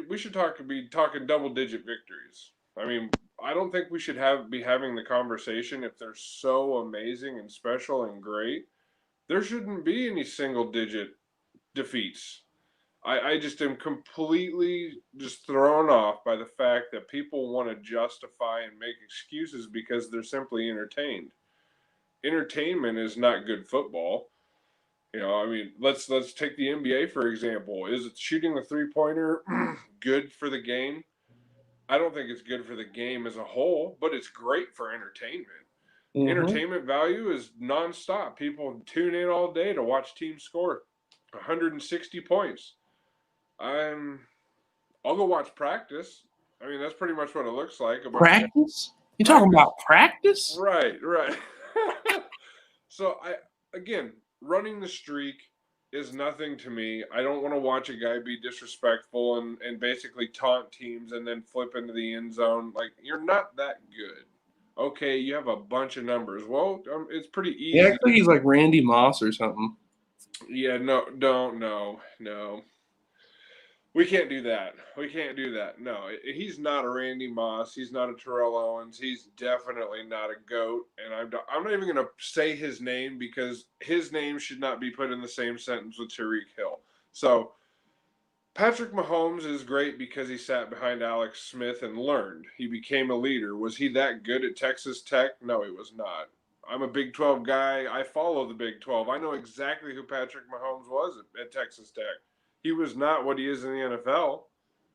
We should be talking double digit victories. I mean, I don't think we should be having the conversation if they're so amazing and special and great. There shouldn't be any single digit defeats. I just am completely just thrown off by the fact that people want to justify and make excuses because they're simply entertained. Entertainment is not good football. I mean, let's take the NBA for example. Is it shooting the 3-pointer good for the game? I don't think it's good for the game as a whole, but it's great for entertainment. Mm-hmm. Entertainment value is nonstop. People tune in all day to watch teams score 160 points. I'll go watch practice. I mean, that's pretty much what it looks like. Practice? You talking about practice? Right. So running the streak is nothing to me. I don't want to watch a guy be disrespectful and basically taunt teams and then flip into the end zone. Like, you're not that good. Okay, you have a bunch of numbers. Well, it's pretty easy. Yeah, actually, he's like Randy Moss or something. Yeah, no. We can't do that. No, he's not a Randy Moss. He's not a Terrell Owens. He's definitely not a GOAT. And I'm not even going to say his name because his name should not be put in the same sentence with Tyreek Hill. So Patrick Mahomes is great because he sat behind Alex Smith and learned. He became a leader. Was he that good at Texas Tech? No, he was not. I'm a Big 12 guy. I follow the Big 12. I know exactly who Patrick Mahomes was at Texas Tech. He was not what he is in the NFL,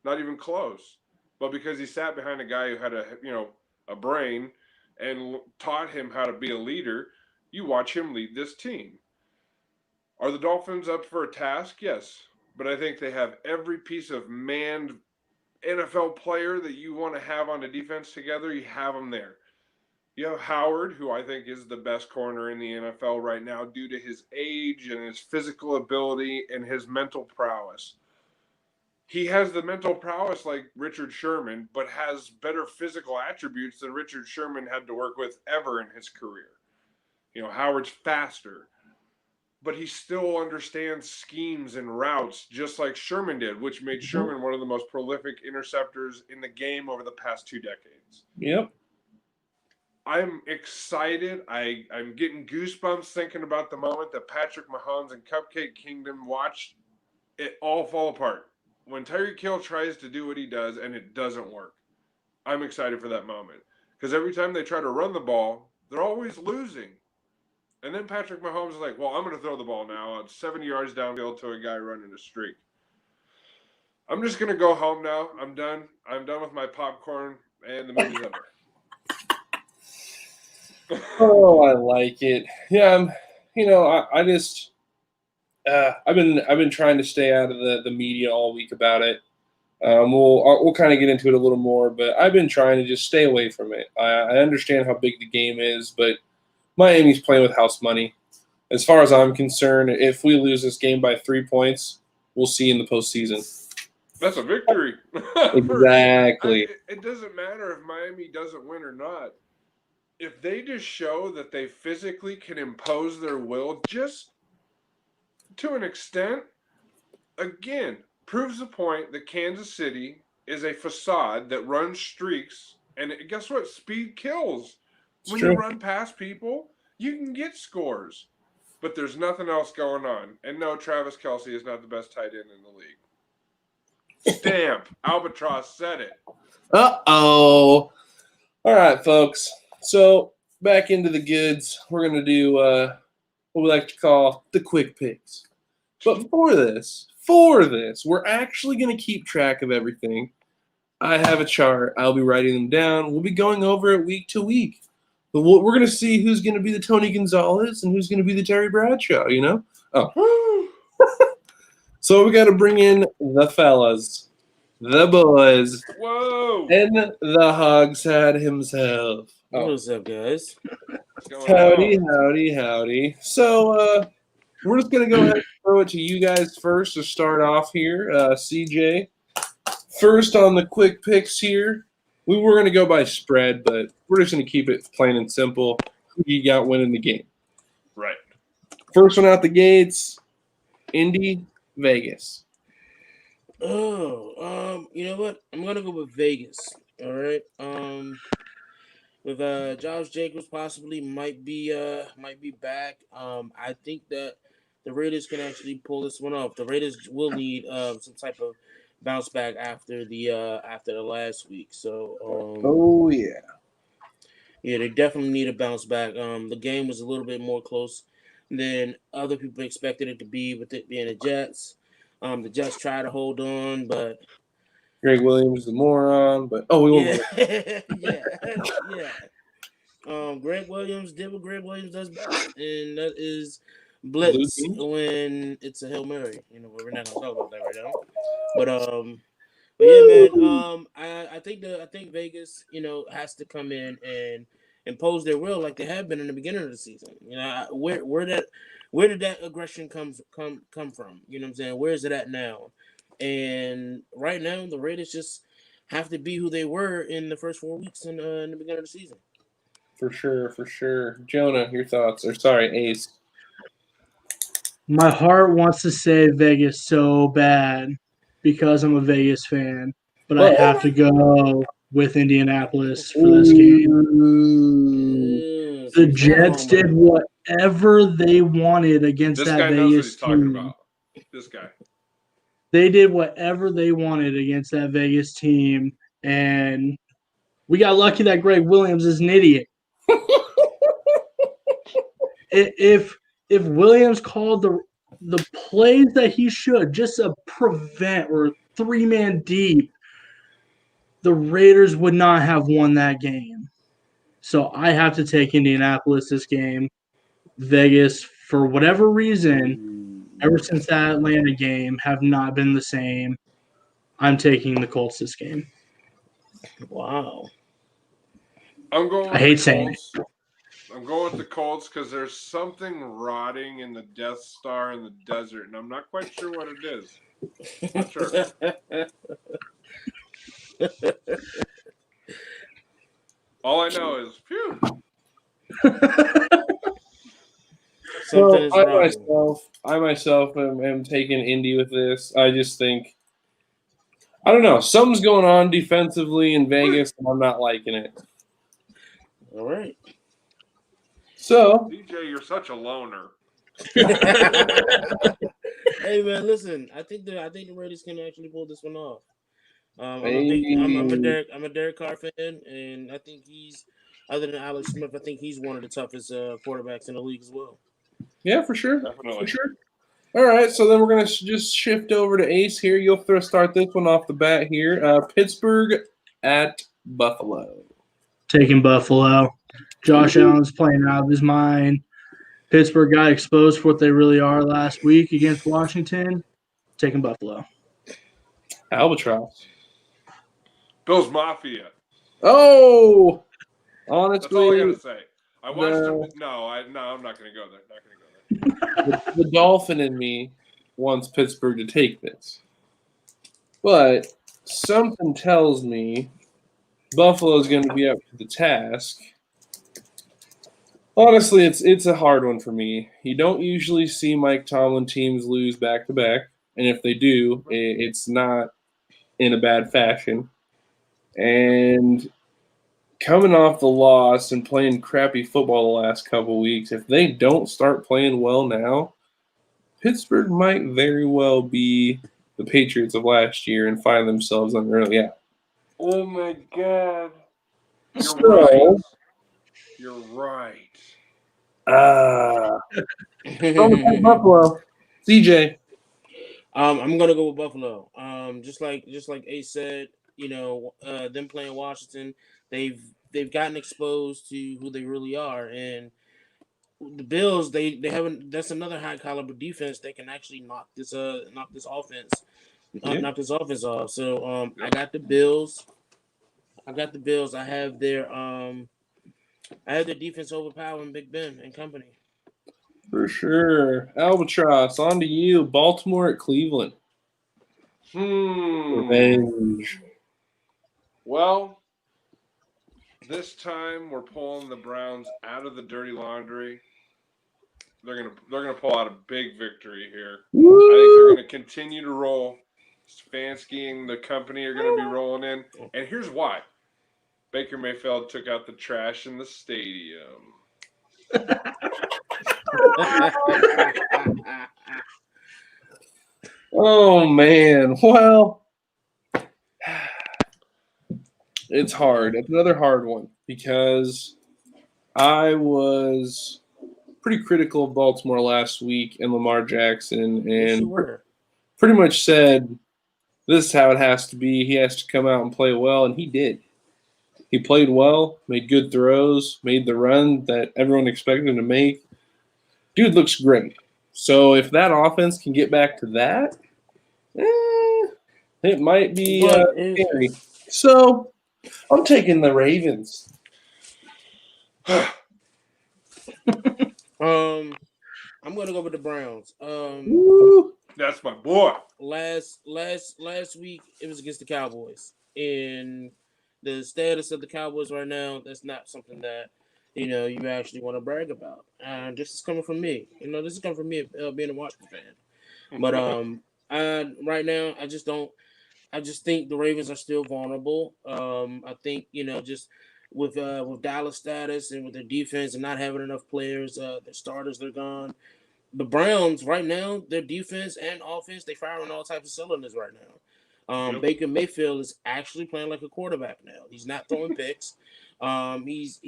not even close. But because he sat behind a guy who had a brain and taught him how to be a leader, you watch him lead this team. Are the Dolphins up for a task? Yes. But I think they have every piece of manned NFL player that you want to have on a defense together. You have them there. You have Howard, who I think is the best corner in the NFL right now due to his age and his physical ability and his mental prowess. He has the mental prowess like Richard Sherman, but has better physical attributes than Richard Sherman had to work with ever in his career. Howard's faster, but he still understands schemes and routes just like Sherman did, which made Sherman one of the most prolific interceptors in the game over the past 2 decades. Yep. I'm excited. I'm getting goosebumps thinking about the moment that Patrick Mahomes and Cupcake Kingdom watched it all fall apart. When Tyreek Hill tries to do what he does and it doesn't work. I'm excited for that moment. Because every time they try to run the ball, they're always losing. And then Patrick Mahomes is like, well, I'm going to throw the ball now. It's 70 yards downfield to a guy running a streak. I'm just going to go home now. I'm done. I'm done with my popcorn, and the movie's over. Oh, I like it. Yeah, I just I've been trying to stay out of the media all week about it. We'll kind of get into it a little more, but I've been trying to just stay away from it. I understand how big the game is, but Miami's playing with house money. As far as I'm concerned, if we lose this game by 3 points, we'll see in the postseason. That's a victory. Exactly. It doesn't matter if Miami doesn't win or not. If they just show that they physically can impose their will just to an extent, again, proves the point that Kansas City is a facade that runs streaks. And guess what? Speed kills. When you run past people, you can get scores. But there's nothing else going on. And no, Travis Kelce is not the best tight end in the league. Stamp. Albatross said it. Uh-oh. All right, folks. So back into the goods. We're going to do what we like to call the quick picks. But for this, we're actually going to keep track of everything. I have a chart. I'll be writing them down. We'll be going over it week to week. But we're going to see who's going to be the Tony Gonzalez and who's going to be the Terry Bradshaw, Oh. So we got to bring in the fellas, the boys, Whoa, and the Hogshead himself. What's up, guys? Howdy. So we're just going to go ahead and throw it to you guys first to start off here. CJ, first on the quick picks here. We were going to go by spread, but we're just going to keep it plain and simple. Who you got winning the game? Right. First one out the gates, Indy, Vegas. Oh, you know what? I'm gonna go with Vegas. All right. With Josh Jacobs possibly might be back. I think that the Raiders can actually pull this one off. The Raiders will need some type of bounce back after the last week. So yeah, they definitely need a bounce back. The game was a little bit more close than other people expected it to be, with it being the Jets. The Jets tried to hold on, but Greg Williams is a moron, but we won't. Yeah. Greg Williams did what Greg Williams does best, and that is blitz when it's a Hail Mary. But we're not gonna talk about that right now. But But yeah, man. I think Vegas, has to come in and impose their will like they have been in the beginning of the season. Where did that aggression come from? You know what I'm saying? Where is it at now? And right now, the Raiders just have to be who they were in the first 4 weeks in the beginning of the season. For sure, for sure. Jonah, your thoughts? Or sorry, Ace. My heart wants to say Vegas so bad because I'm a Vegas fan, but I have to go with Indianapolis for this game. Ooh. The Jets did whatever they wanted against This that guy knows what Vegas he's talking team. about. This guy. They did whatever they wanted against that Vegas team, and we got lucky that Greg Williams is an idiot. If Williams called the plays that he should, just a prevent or 3-man deep, the Raiders would not have won that game. So I have to take Indianapolis this game. Vegas, for whatever reason, ever since that Atlanta game, have not been the same. I'm taking the Colts this game. Wow. I'm going with I hate saying it. I'm going with the Colts because there's something rotting in the Death Star in the desert, and I'm not quite sure what it is. Not sure. All I know is, phew. Something is wrong. I myself am taking Indy with this. I just think, I don't know, something's going on defensively in Vegas, and I'm not liking it. All right. So, DJ, you're such a loner. Hey man, listen. I think the Raiders can actually pull this one off. I'm a Derek Carr fan, and I think he's, other than Alex Smith, I think he's one of the toughest quarterbacks in the league as well. yeah, for sure. Definitely. For sure. All right, so then we're going to just shift over to Ace here. You'll start this one off the bat here. Pittsburgh at Buffalo. Taking Buffalo. Josh Allen's playing out of his mind. Pittsburgh got exposed for what they really are last week against Washington. Taking Buffalo. Albatross. Bills Mafia. Oh, honestly, That's all I gotta say. I watched No. him. No, I'm not gonna go there. Not gonna go there. the Dolphin in me wants Pittsburgh to take this, but something tells me Buffalo's going to be up to the task. Honestly, it's a hard one for me. You don't usually see Mike Tomlin teams lose back to back, and if they do, it's not in a bad fashion. And coming off the loss and playing crappy football the last couple of weeks, if they don't start playing well now, Pittsburgh might very well be the Patriots of last year and find themselves on the early out. Oh my God! You're So- right. You're right. Buffalo. CJ. I'm gonna go with Buffalo. Just like Ace said, them playing Washington, they've gotten exposed to who they really are, and the Bills they haven't. That's another high caliber defense that can actually knock this offense off. So I got the Bills. I have their defense overpowering Big Ben and company. For sure. Albatross, on to you. Baltimore at Cleveland. Revenge. Well, this time we're pulling the Browns out of the dirty laundry. They're gonna pull out a big victory here. Woo! I think they're gonna continue to roll. Stefanski and the company are gonna be rolling in, and here's why: Baker Mayfield took out the trash in the stadium. Oh, man. Well, it's hard. It's another hard one because I was pretty critical of Baltimore last week and Lamar Jackson Yes, you and were. pretty much said this is how it has to be. He has to come out and play well, and he did. He played well, made good throws, made the run that everyone expected him to make. Dude looks great. So if that offense can get back to that, It might be But scary. So I'm taking the Ravens. I'm gonna go with the Browns. Woo. That's my boy. Last week it was against the Cowboys, and the status of the Cowboys right now, that's not something that you actually want to brag about. And this is coming from me. This is coming from me being a Washington fan. But right now I just don't. I just think the Ravens are still vulnerable. I think just with Dallas status and with their defense and not having enough players, their starters they're gone. The Browns right now, their defense and offense, they fire on all types of cylinders right now. Yep. Baker Mayfield is actually playing like a quarterback now. He's not throwing picks. He's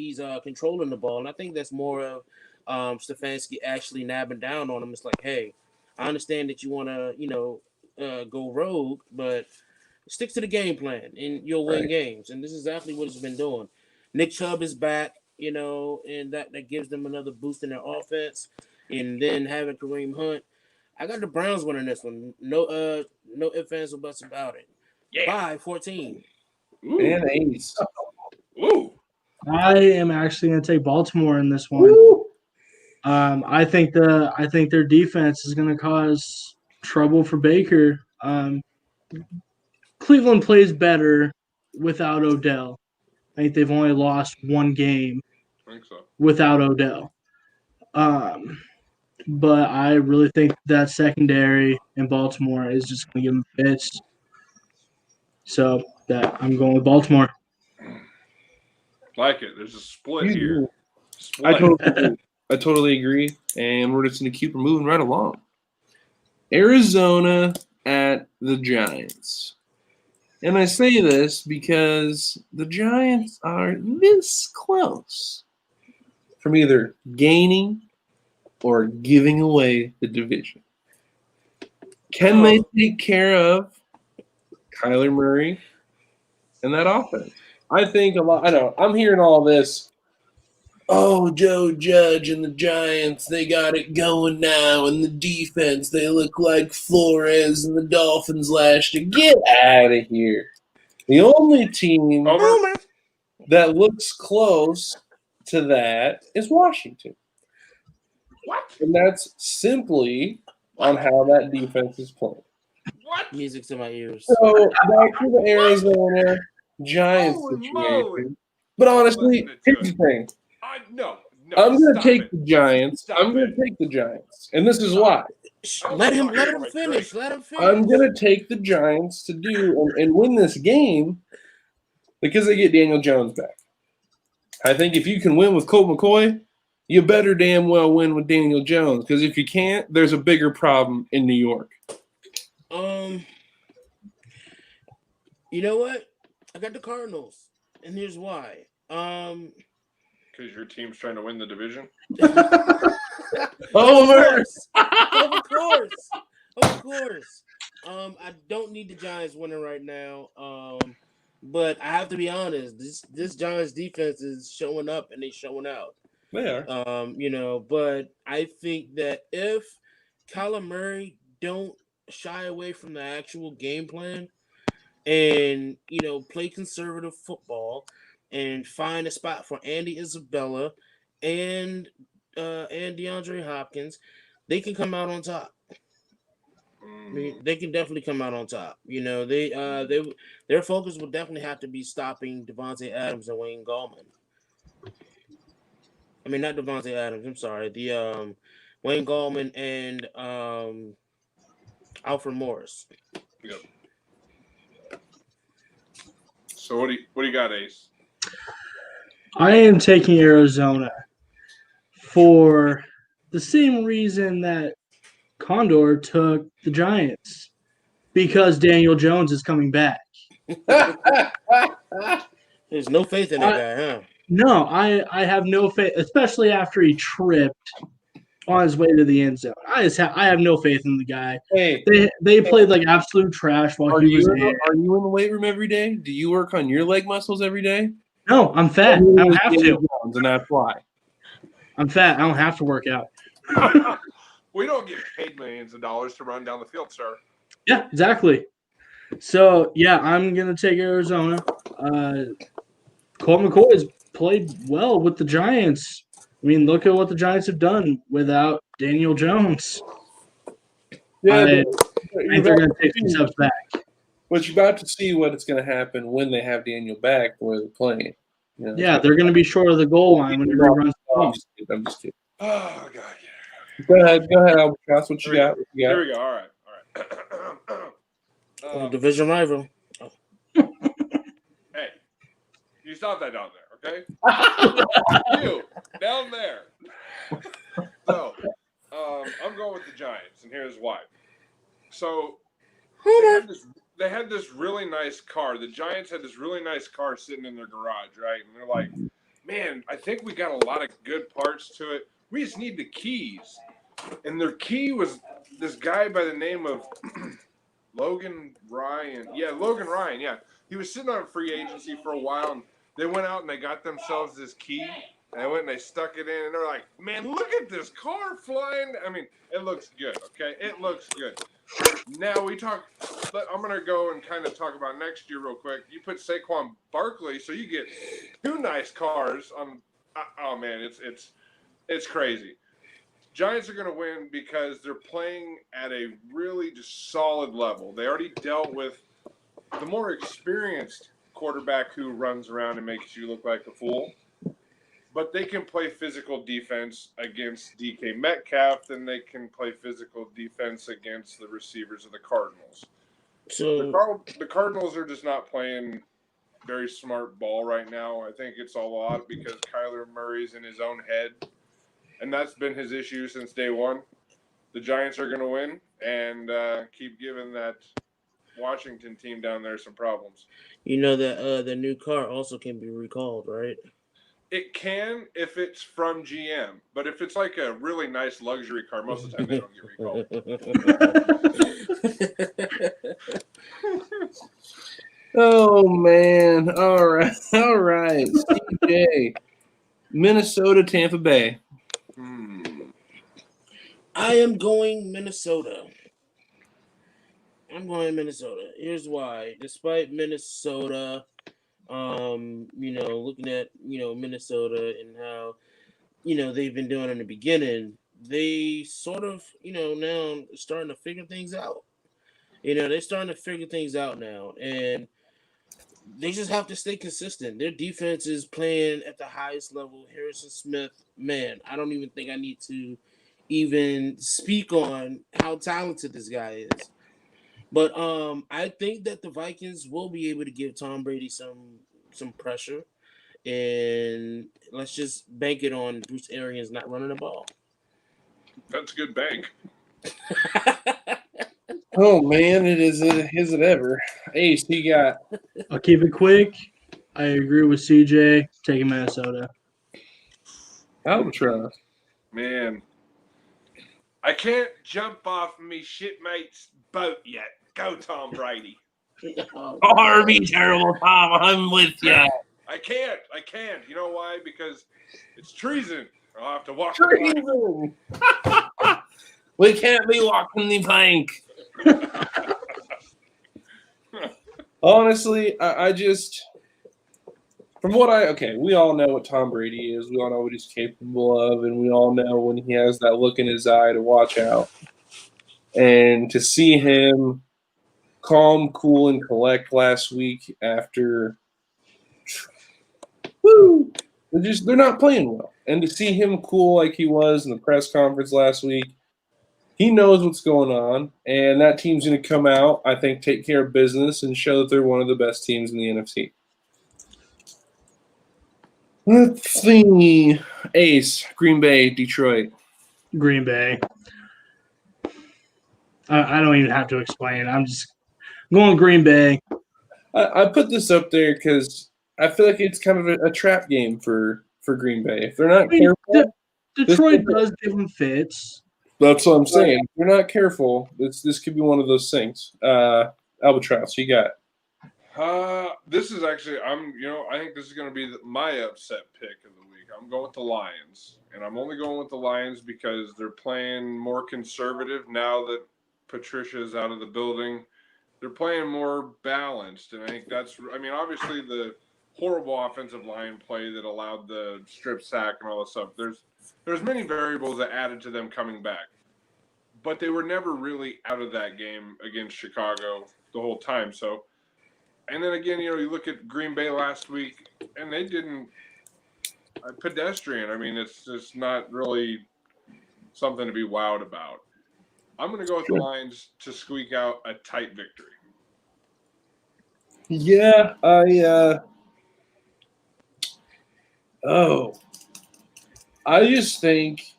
controlling the ball, and I think that's more of Stefanski actually nabbing down on him. It's like, hey, I understand that you want to go rogue, but stick to the game plan, and you'll win games. And this is exactly what he's been doing. Nick Chubb is back, and that gives them another boost in their offense. And then having Kareem Hunt, I got the Browns winning this one. No ifs, ands, or buts about it. Yeah. By 14. Ooh. And Ace. Ooh. I am actually going to take Baltimore in this one. Woo. I think their defense is going to cause trouble for Baker. Cleveland plays better without Odell. I think they've only lost one game I think so. without Odell. But I really think that secondary in Baltimore is just going to give them fits. So that I'm going with Baltimore. Like it. There's a split You here. do. Split. I totally agree. And we're just going to keep moving right along. Arizona at the Giants. And I say this because the Giants are this close from either gaining or giving away the division. Can they take care of Kyler Murray and that offense? I think a lot. I know. I'm hearing all this. Oh, Joe Judge and the Giants, they got it going now. And the defense, they look like Flores and the Dolphins last year. Get out of here. The only team that looks close to that is Washington. What? And that's simply on how that defense is playing. What? Music to my ears. So back to the Arizona Giants Holy situation. moly. But honestly, Listening to here's it. the thing. No. I'm going to stop take it. the Giants. Stop I'm going it. to take the Giants. And this is why. Let him Right finish. there. Let him finish. I'm going to take the Giants to do and win this game because they get Daniel Jones back. I think if you can win with Colt McCoy, you better damn well win with Daniel Jones. Because if you can't, there's a bigger problem in New York. You know what? I got the Cardinals, and here's why. Because your team's trying to win the division? Over. Of course. I don't need the Giants winning right now. But I have to be honest. This Giants defense is showing up and they showing out. They are. But I think that if Kyler Murray don't shy away from the actual game plan and play conservative football and find a spot for Andy Isabella and DeAndre Hopkins, they can come out on top. I mean, they can definitely come out on top. Their focus will definitely have to be stopping Devontae Adams and Wayne Gallman. I mean, not Devontae Adams. I'm sorry. The Wayne Gallman and Alfred Morris. Yep. So what do you got, Ace? I am taking Arizona for the same reason that Condor took the Giants, because Daniel Jones is coming back. There's no faith in that guy, huh? No, I have no faith, especially after he tripped on his way to the end zone. I have no faith in the guy. Hey, they played like absolute trash while he was there. Are you in the weight room every day? Do you work on your leg muscles every day? No, I'm fat. I don't have to. Jones, and that's why. I'm fat. I don't have to work out. We don't get paid millions of dollars to run down the field, sir. Yeah, exactly. So, yeah, I'm going to take Arizona. Colt McCoy has played well with the Giants. I mean, look at what the Giants have done without Daniel Jones. Yeah, I you're think they're about going to to take some see, steps back. but you're about to see what it's going to happen when they have Daniel back, the way they're playing. You know, Yeah, they're going to be short of the goal line whenever he runs the ball. I'm just kidding. Oh God. Yeah. Go ahead, Albatross. What you got? What you got? Here we go. All right. Division rival. Hey, you stop that down there, okay? You down there. So, I'm going with the Giants, and here's why. So they had this really nice car. The Giants had this really nice car sitting in their garage, right? And they're like, man, I think we got a lot of good parts to it. We just need the keys. And their key was this guy by the name of Logan Ryan. Yeah, Logan Ryan, yeah. He was sitting on a free agency for a while, and they went out and they got themselves this key. And they went and they stuck it in, and they're like, man, look at this car flying. I mean, it looks good, okay? It looks good. Now I'm going to go and kind of talk about next year real quick. You put Saquon Barkley, so you get two nice cars on. Oh, man, it's crazy. Giants are going to win because they're playing at a really just solid level. They already dealt with the more experienced quarterback who runs around and makes you look like a fool. But they can play physical defense against DK Metcalf, and they can play physical defense against the receivers of the Cardinals. So The Cardinals are just not playing very smart ball right now. I think it's a lot because Kyler Murray's in his own head, and that's been his issue since day one. The Giants are going to win and keep giving that Washington team down there some problems. you know that the new car also can be recalled, right? It can if it's from GM, but if it's like a really nice luxury car, most of the time they don't get recalled. Oh man! All right, CJ, Minnesota, Tampa Bay. I am going Minnesota. I'm going Minnesota. Here's why. Despite Minnesota, looking at, Minnesota and how, they've been doing in the beginning, they sort of, now starting to figure things out. They're starting to figure things out now. And they just have to stay consistent. Their defense is playing at the highest level. Harrison Smith, man, I don't even think I need to even speak on how talented this guy is. But I think that the Vikings will be able to give Tom Brady some pressure, and let's just bank it on Bruce Arians not running the ball. That's a good bank. Oh man, is it ever? Ace, you got? I'll keep it quick. I agree with CJ taking Minnesota. Albatross. Man, I can't jump off me shitmate's boat yet. Go, Tom Brady. Oh, be terrible, Tom. I'm with you. I can't. You know why? Because it's treason. I'll have to walk. Treason. We can't be walking the plank. Honestly, I just from what we all know what Tom Brady is. We all know what he's capable of, and we all know when he has that look in his eye to watch out. And to see him calm, cool, and collect last week after they're not playing well. And to see him cool like he was in the press conference last week, he knows what's going on, and that team's going to come out, I think, take care of business and show that they're one of the best teams in the NFC. Let's see. Ace, Green Bay, Detroit. Green Bay. I don't even have to explain. I'm just going Green Bay. I put this up there because I feel like it's kind of a trap game for Green Bay. If they're not careful, Detroit does give them fits. That's what I'm saying. If they're not careful, this could be one of those things. Albatross, you got? This is actually I think this is going to be my upset pick of the week. I'm going with the Lions, and I'm only going with the Lions because they're playing more conservative now that Patricia's out of the building. they're playing more balanced, and I think that's. I mean, obviously the horrible offensive line play that allowed the strip sack and all this stuff. There's many variables that added to them coming back, but they were never really out of that game against Chicago the whole time. So, and then again, you look at Green Bay last week, and they didn't pedestrian. I mean, it's just not really something to be wowed about. I'm going to go with the Lions to squeak out a tight victory. Yeah, I just think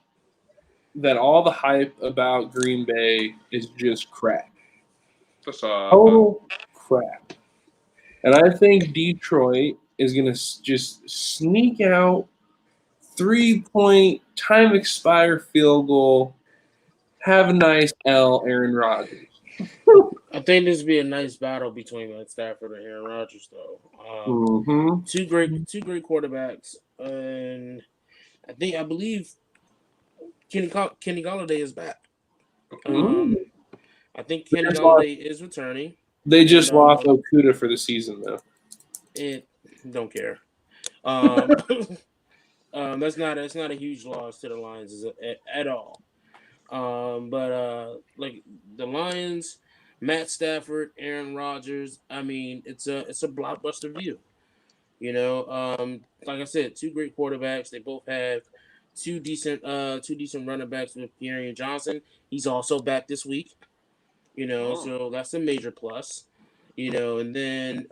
that all the hype about Green Bay is just crap. Total crap. And I think Detroit is going to just sneak out 3-point time expire field goal. Have a nice L, Aaron Rodgers. I think this would be a nice battle between Matt Stafford and Aaron Rodgers, though. Two great quarterbacks, and I believe Kenny Golladay is back. I think Kenny Golladay is returning. They just lost Okuda for the season, though. Don't care. That's not a huge loss to the Lions at all. But like the Lions, Matt Stafford, Aaron Rodgers. I mean, it's a blockbuster view. Like I said, two great quarterbacks. They both have two decent running backs with Pierre Johnson. He's also back this week. So that's a major plus. And then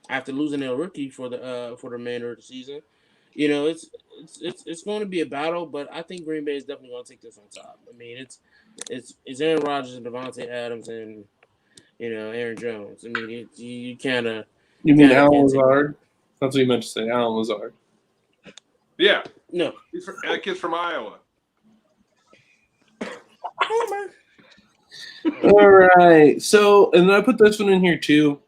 after losing their rookie for the remainder of the season, it's going to be a battle, but I think Green Bay is definitely going to take this on top. I mean, it's Aaron Rodgers and Devontae Adams and Aaron Jones. I mean, you kind of. You mean Alan Lazard? That's what you meant to say, Alan Lazard. Yeah. No. That kid's from Iowa. All right. So, and I put this one in here too.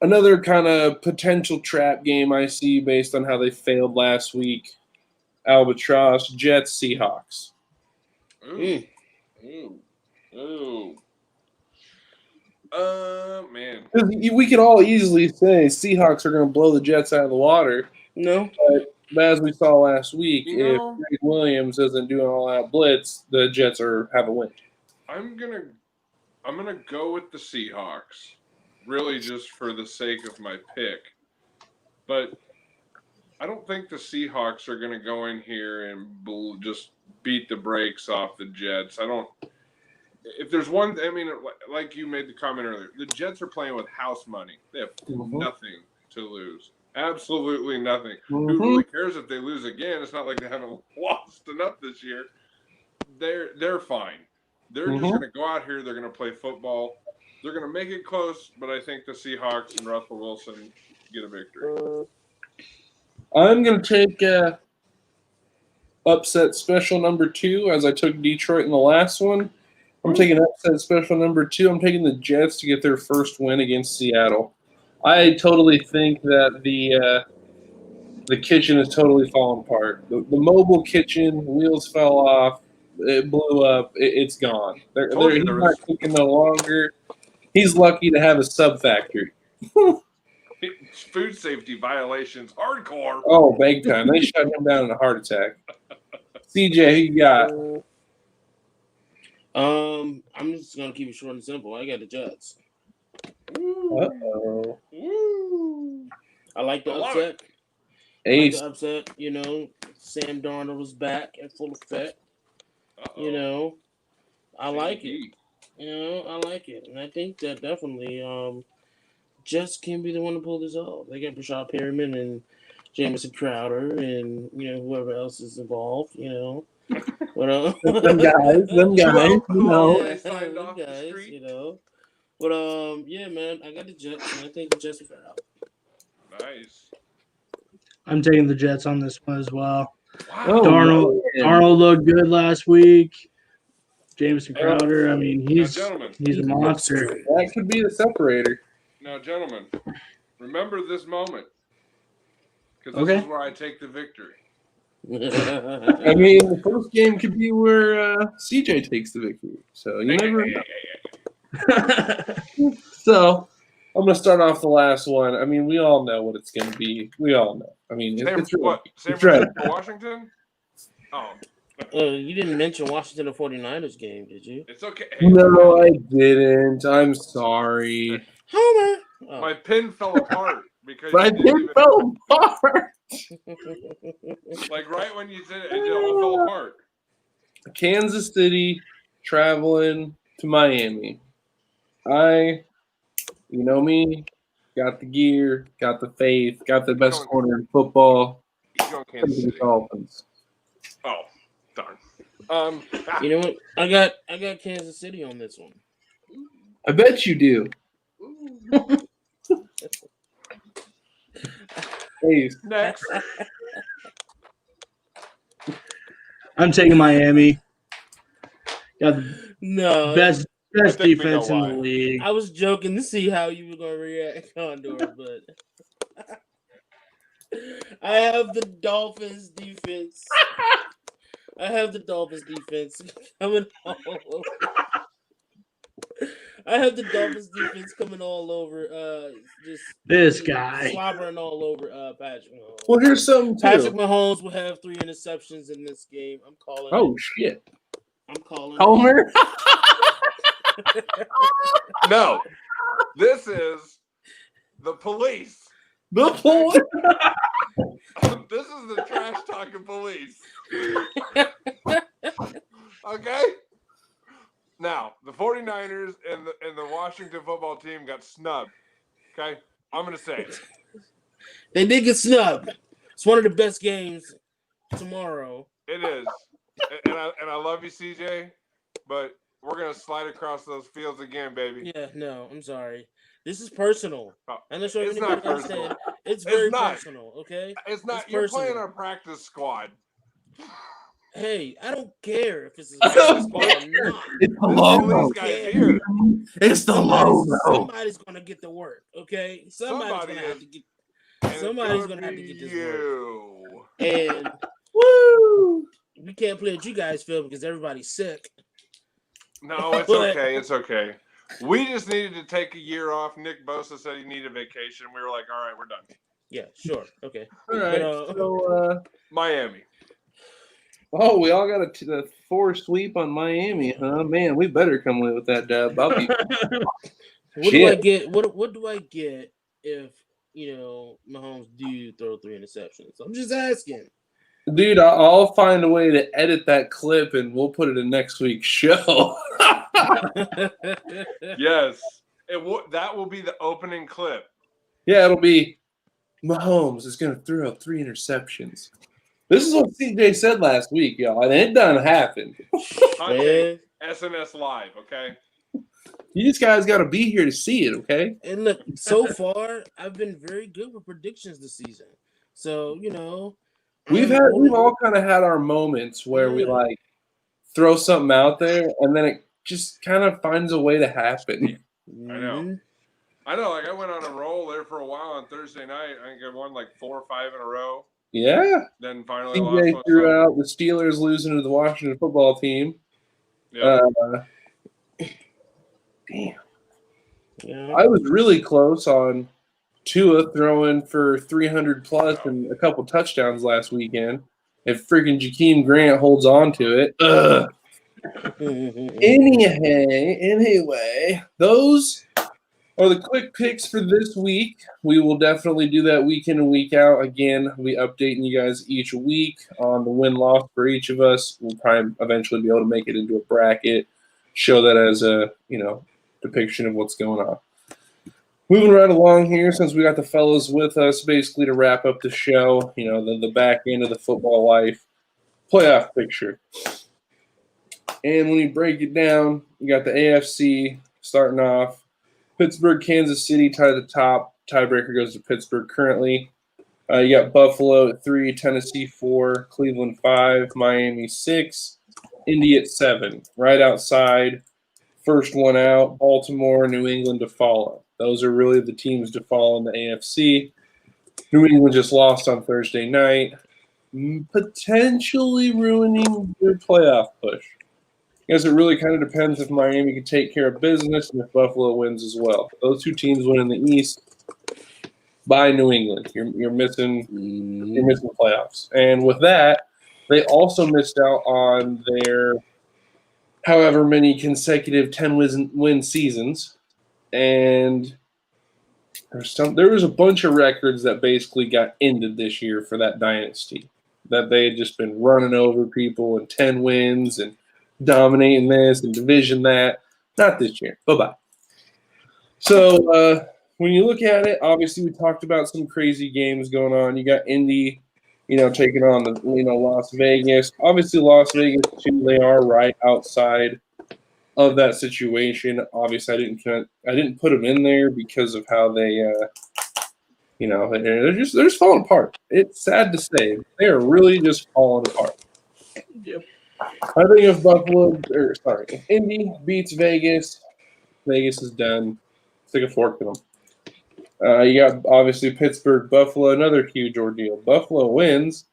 Another kind of potential trap game I see based on how they failed last week. Albatross, Jets, Seahawks. Ooh. Man. We could all easily say Seahawks are going to blow the Jets out of the water. No. But as we saw last week, if Greg Williams isn't doing all out blitz, the Jets have a win. I'm gonna go with the Seahawks, really just for the sake of my pick. But I don't think the Seahawks are gonna go in here and just beat the brakes off the Jets. I don't. If there's one, I mean, like you made the comment earlier, the Jets are playing with house money. They have nothing to lose. Absolutely nothing. Who really cares if they lose again? It's not like they haven't lost enough this year. They're fine. They're just going to go out here. They're going to play football. They're going to make it close, but I think the Seahawks and Russell Wilson get a victory. I'm going to take upset special number 2, as I took Detroit in the last one. I'm taking upset special number 2. I'm taking the Jets to get their first win against Seattle. I totally think that the kitchen is totally falling apart. The mobile kitchen, wheels fell off. It blew up. It's gone. He's not cooking no longer. He's lucky to have a sub factory. Food safety violations, hardcore. Oh, big time. They shut him down in a heart attack. CJ, who you got? I'm just gonna keep it short and simple. I got the Jets. Uh-oh. I like the upset. Ace. Sam Darnold was back in full effect. I like it. I like it, and I think that definitely Jets can be the one to pull this off. They got Rashad Perriman and Jamison Crowder, and whoever else is involved. But them guys, signed off the street. But yeah, man, I got the Jets, and I think the Jets will get out. Nice. I'm taking the Jets on this one as well. Wow. Darnold looked good last week. Jamison Crowder, I mean, he's a monster. That could be the separator. Now, gentlemen, remember this moment, because this is where I take the victory. I mean, the first game could be where CJ takes the victory. So you never know. So I'm going to start off the last one. I mean, we all know what it's going to be. We all know. I mean, San it's really, Francisco, Washington? Oh. You didn't mention Washington and 49ers game, did you? It's okay. Hey, no, I didn't. I'm sorry. Homer. Oh. My pin fell apart because My pin fell apart. Like right when you said it, it all fell apart. Kansas City traveling to Miami. You know me, got the gear, got the faith, got the best corner in football. He's going Kansas City. Dolphins. Oh, darn. You know what? I got Kansas City on this one. I bet you do. Hey, next. I'm taking Miami. Got the No. best defense in the league. I was joking to see how you were going to react, Condor, but I have the Dolphins defense. Coming all over. I have the Dolphins defense coming all over. This guy slobbering all over Patrick Mahomes. Well, here's something too. Patrick Mahomes will have 3 interceptions in this game. I'm calling. Oh shit! I'm calling. Homer. No, this is the police. The police. This is the trash talking police. Okay. Now, the 49ers and the Washington football team got snubbed. Okay? I'm going to say it. They did get snubbed. It's one of the best games tomorrow. It is. And I love you, CJ, but we're going to slide across those fields again, baby. Yeah, no, I'm sorry. This is personal. I'm not sure it's anybody not personal. understand. It's very not. personal, okay? It's not. It's You're personal. playing our practice squad. Hey, I don't care if it's a practice squad or not. It's the logo. Here. It's the logo. Somebody's going to get the work, okay? Somebody's going to have to get this work. And woo! We can't play what you guys feel because everybody's sick. No, it's okay. It's okay. We just needed to take a year off. Nick Bosa said he needed vacation. We were like, all right, we're done. Yeah, sure. Okay. All right. So, Miami. Oh, we all got a 4 sweep on Miami, huh? Man, we better come away with that dub. I'll be. What do I get? What do I get if Mahomes do throw 3 interceptions? I'm just asking. Dude, I'll find a way to edit that clip and we'll put it in next week's show. Yes, that will be the opening clip. Yeah, it'll be Mahomes is going to throw 3 interceptions. This is what CJ said last week, y'all, and it done happened. SNS Live, okay? You just guys got to be here to see it, okay? And look, so far, I've been very good with predictions this season. So, we've all kind of had our moments where we like throw something out there and then it just kind of finds a way to happen. I know. Like I went on a roll there for a while on Thursday night. I think I won like 4 or 5 in a row. Yeah. Then finally CJ lost. threw out the Steelers losing to the Washington football team. Yeah. Damn. Yeah. I was really close on Tua throwing for 300 plus and a couple touchdowns last weekend. If freaking Jakeem Grant holds on to it. Anyway, those are the quick picks for this week. We will definitely do that week in and week out. Again, we'll be updating you guys each week on the win-loss for each of us. We'll probably eventually be able to make it into a bracket, show that as a depiction of what's going on. Moving right along here, since we got the fellows with us, basically to wrap up the show, the back end of the football life, playoff picture. And when you break it down, you got the AFC starting off. Pittsburgh, Kansas City tied at the top. Tiebreaker goes to Pittsburgh currently. You got Buffalo at 3, Tennessee 4, Cleveland 5, Miami 6, Indy at 7. Right outside, first one out, Baltimore, New England to follow. Those are really the teams to follow in the AFC. New England just lost on Thursday night. potentially ruining their playoff push. I guess it really kind of depends if Miami can take care of business and if Buffalo wins as well. If those two teams win in the East, by New England, you're missing playoffs. And with that, they also missed out on their however many consecutive 10-win seasons, and there was a bunch of records that basically got ended this year for that dynasty, that they had just been running over people and 10 wins and dominating this and division that. Not this year. Bye-bye. So when you look at it, obviously we talked about some crazy games going on. You got Indy, taking on the Las Vegas. Obviously Las Vegas too. They are right outside of that situation. Obviously, I didn't put them in there because of how they, they're just falling apart. It's sad to say they are really just falling apart. Yep. I think if Indy beats Vegas, Vegas is done. Stick a fork in them. You got obviously Pittsburgh, Buffalo, another huge ordeal. Buffalo wins.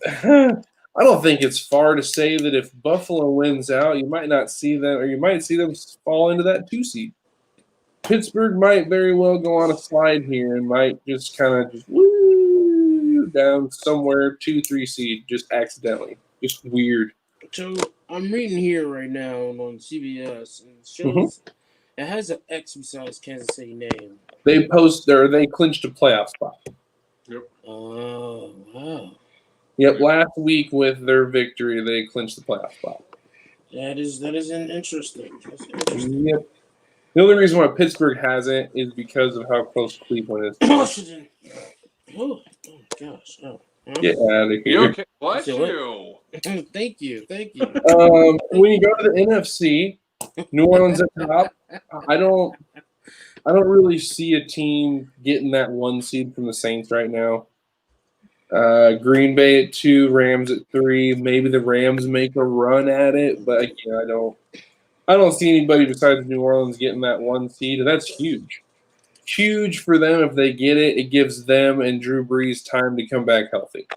I don't think it's far to say that if Buffalo wins out, you might not see them, or you might see them fall into that 2 seed. Pittsburgh might very well go on a slide here and might just kind of just down somewhere 2-3 seed just accidentally. Just weird. So I'm reading here right now on CBS, and it shows it has an X besides Kansas City name. They clinched a playoff spot. Yep. Oh, wow. Yep, last week with their victory, they clinched the playoff spot. That is interesting. That's interesting. Yep. The only reason why Pittsburgh hasn't is because of how close Cleveland is. Washington. Oh gosh. Oh. Get out of here. You okay? Bless you. Thank you. When you go to the NFC, New Orleans at top. I don't really see a team getting that 1 seed from the Saints right now. Green Bay at 2, Rams at 3. Maybe the Rams make a run at it, but again, I don't see anybody besides New Orleans getting that 1 seed, and that's huge. Huge for them if they get it. It gives them and Drew Brees time to come back healthy.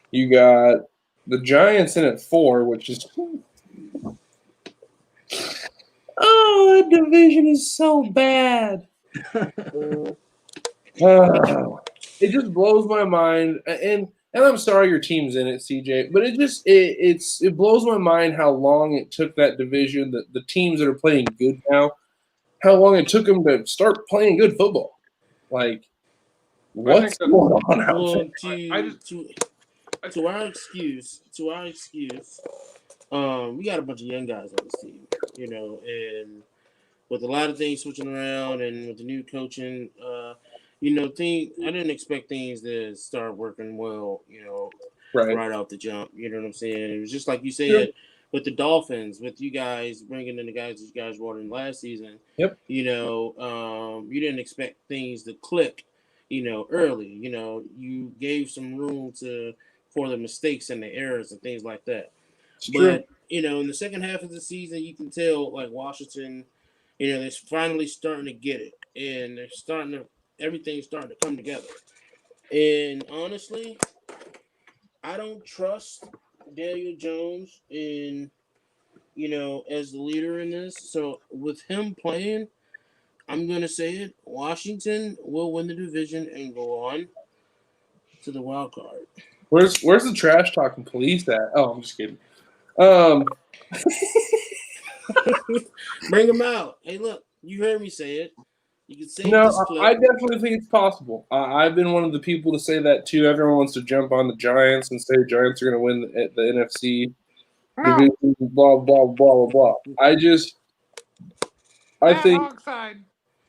You got the Giants in at 4, which is that division is so bad. It just blows my mind, and I'm sorry your team's in it, CJ, but it blows my mind how long it took that division, the teams that are playing good now, how long it took them to start playing good football. Like, what's going on out there? To our excuse, we got a bunch of young guys on this team, and with a lot of things switching around and with the new coaching, I didn't expect things to start working well, right off the jump. You know what I'm saying? It was just like you said with the Dolphins, with you guys bringing in the guys that you guys brought in last season. Yep. You didn't expect things to click, early. You gave some room for the mistakes and the errors and things like that. But in the second half of the season, you can tell like Washington, they're finally starting to get it, and everything's starting to come together. And honestly, I don't trust Daniel Jones as the leader in this. So with him playing, I'm gonna say it: Washington will win the division and go on to the wild card. Where's the trash talking police at? Oh, I'm just kidding. Bring them out. Hey, look, you heard me say it. You can say no, this clip. I definitely think it's possible. I've been one of the people to say that too. Everyone wants to jump on the Giants and say Giants are going to win the NFC division. Blah blah blah blah blah. I think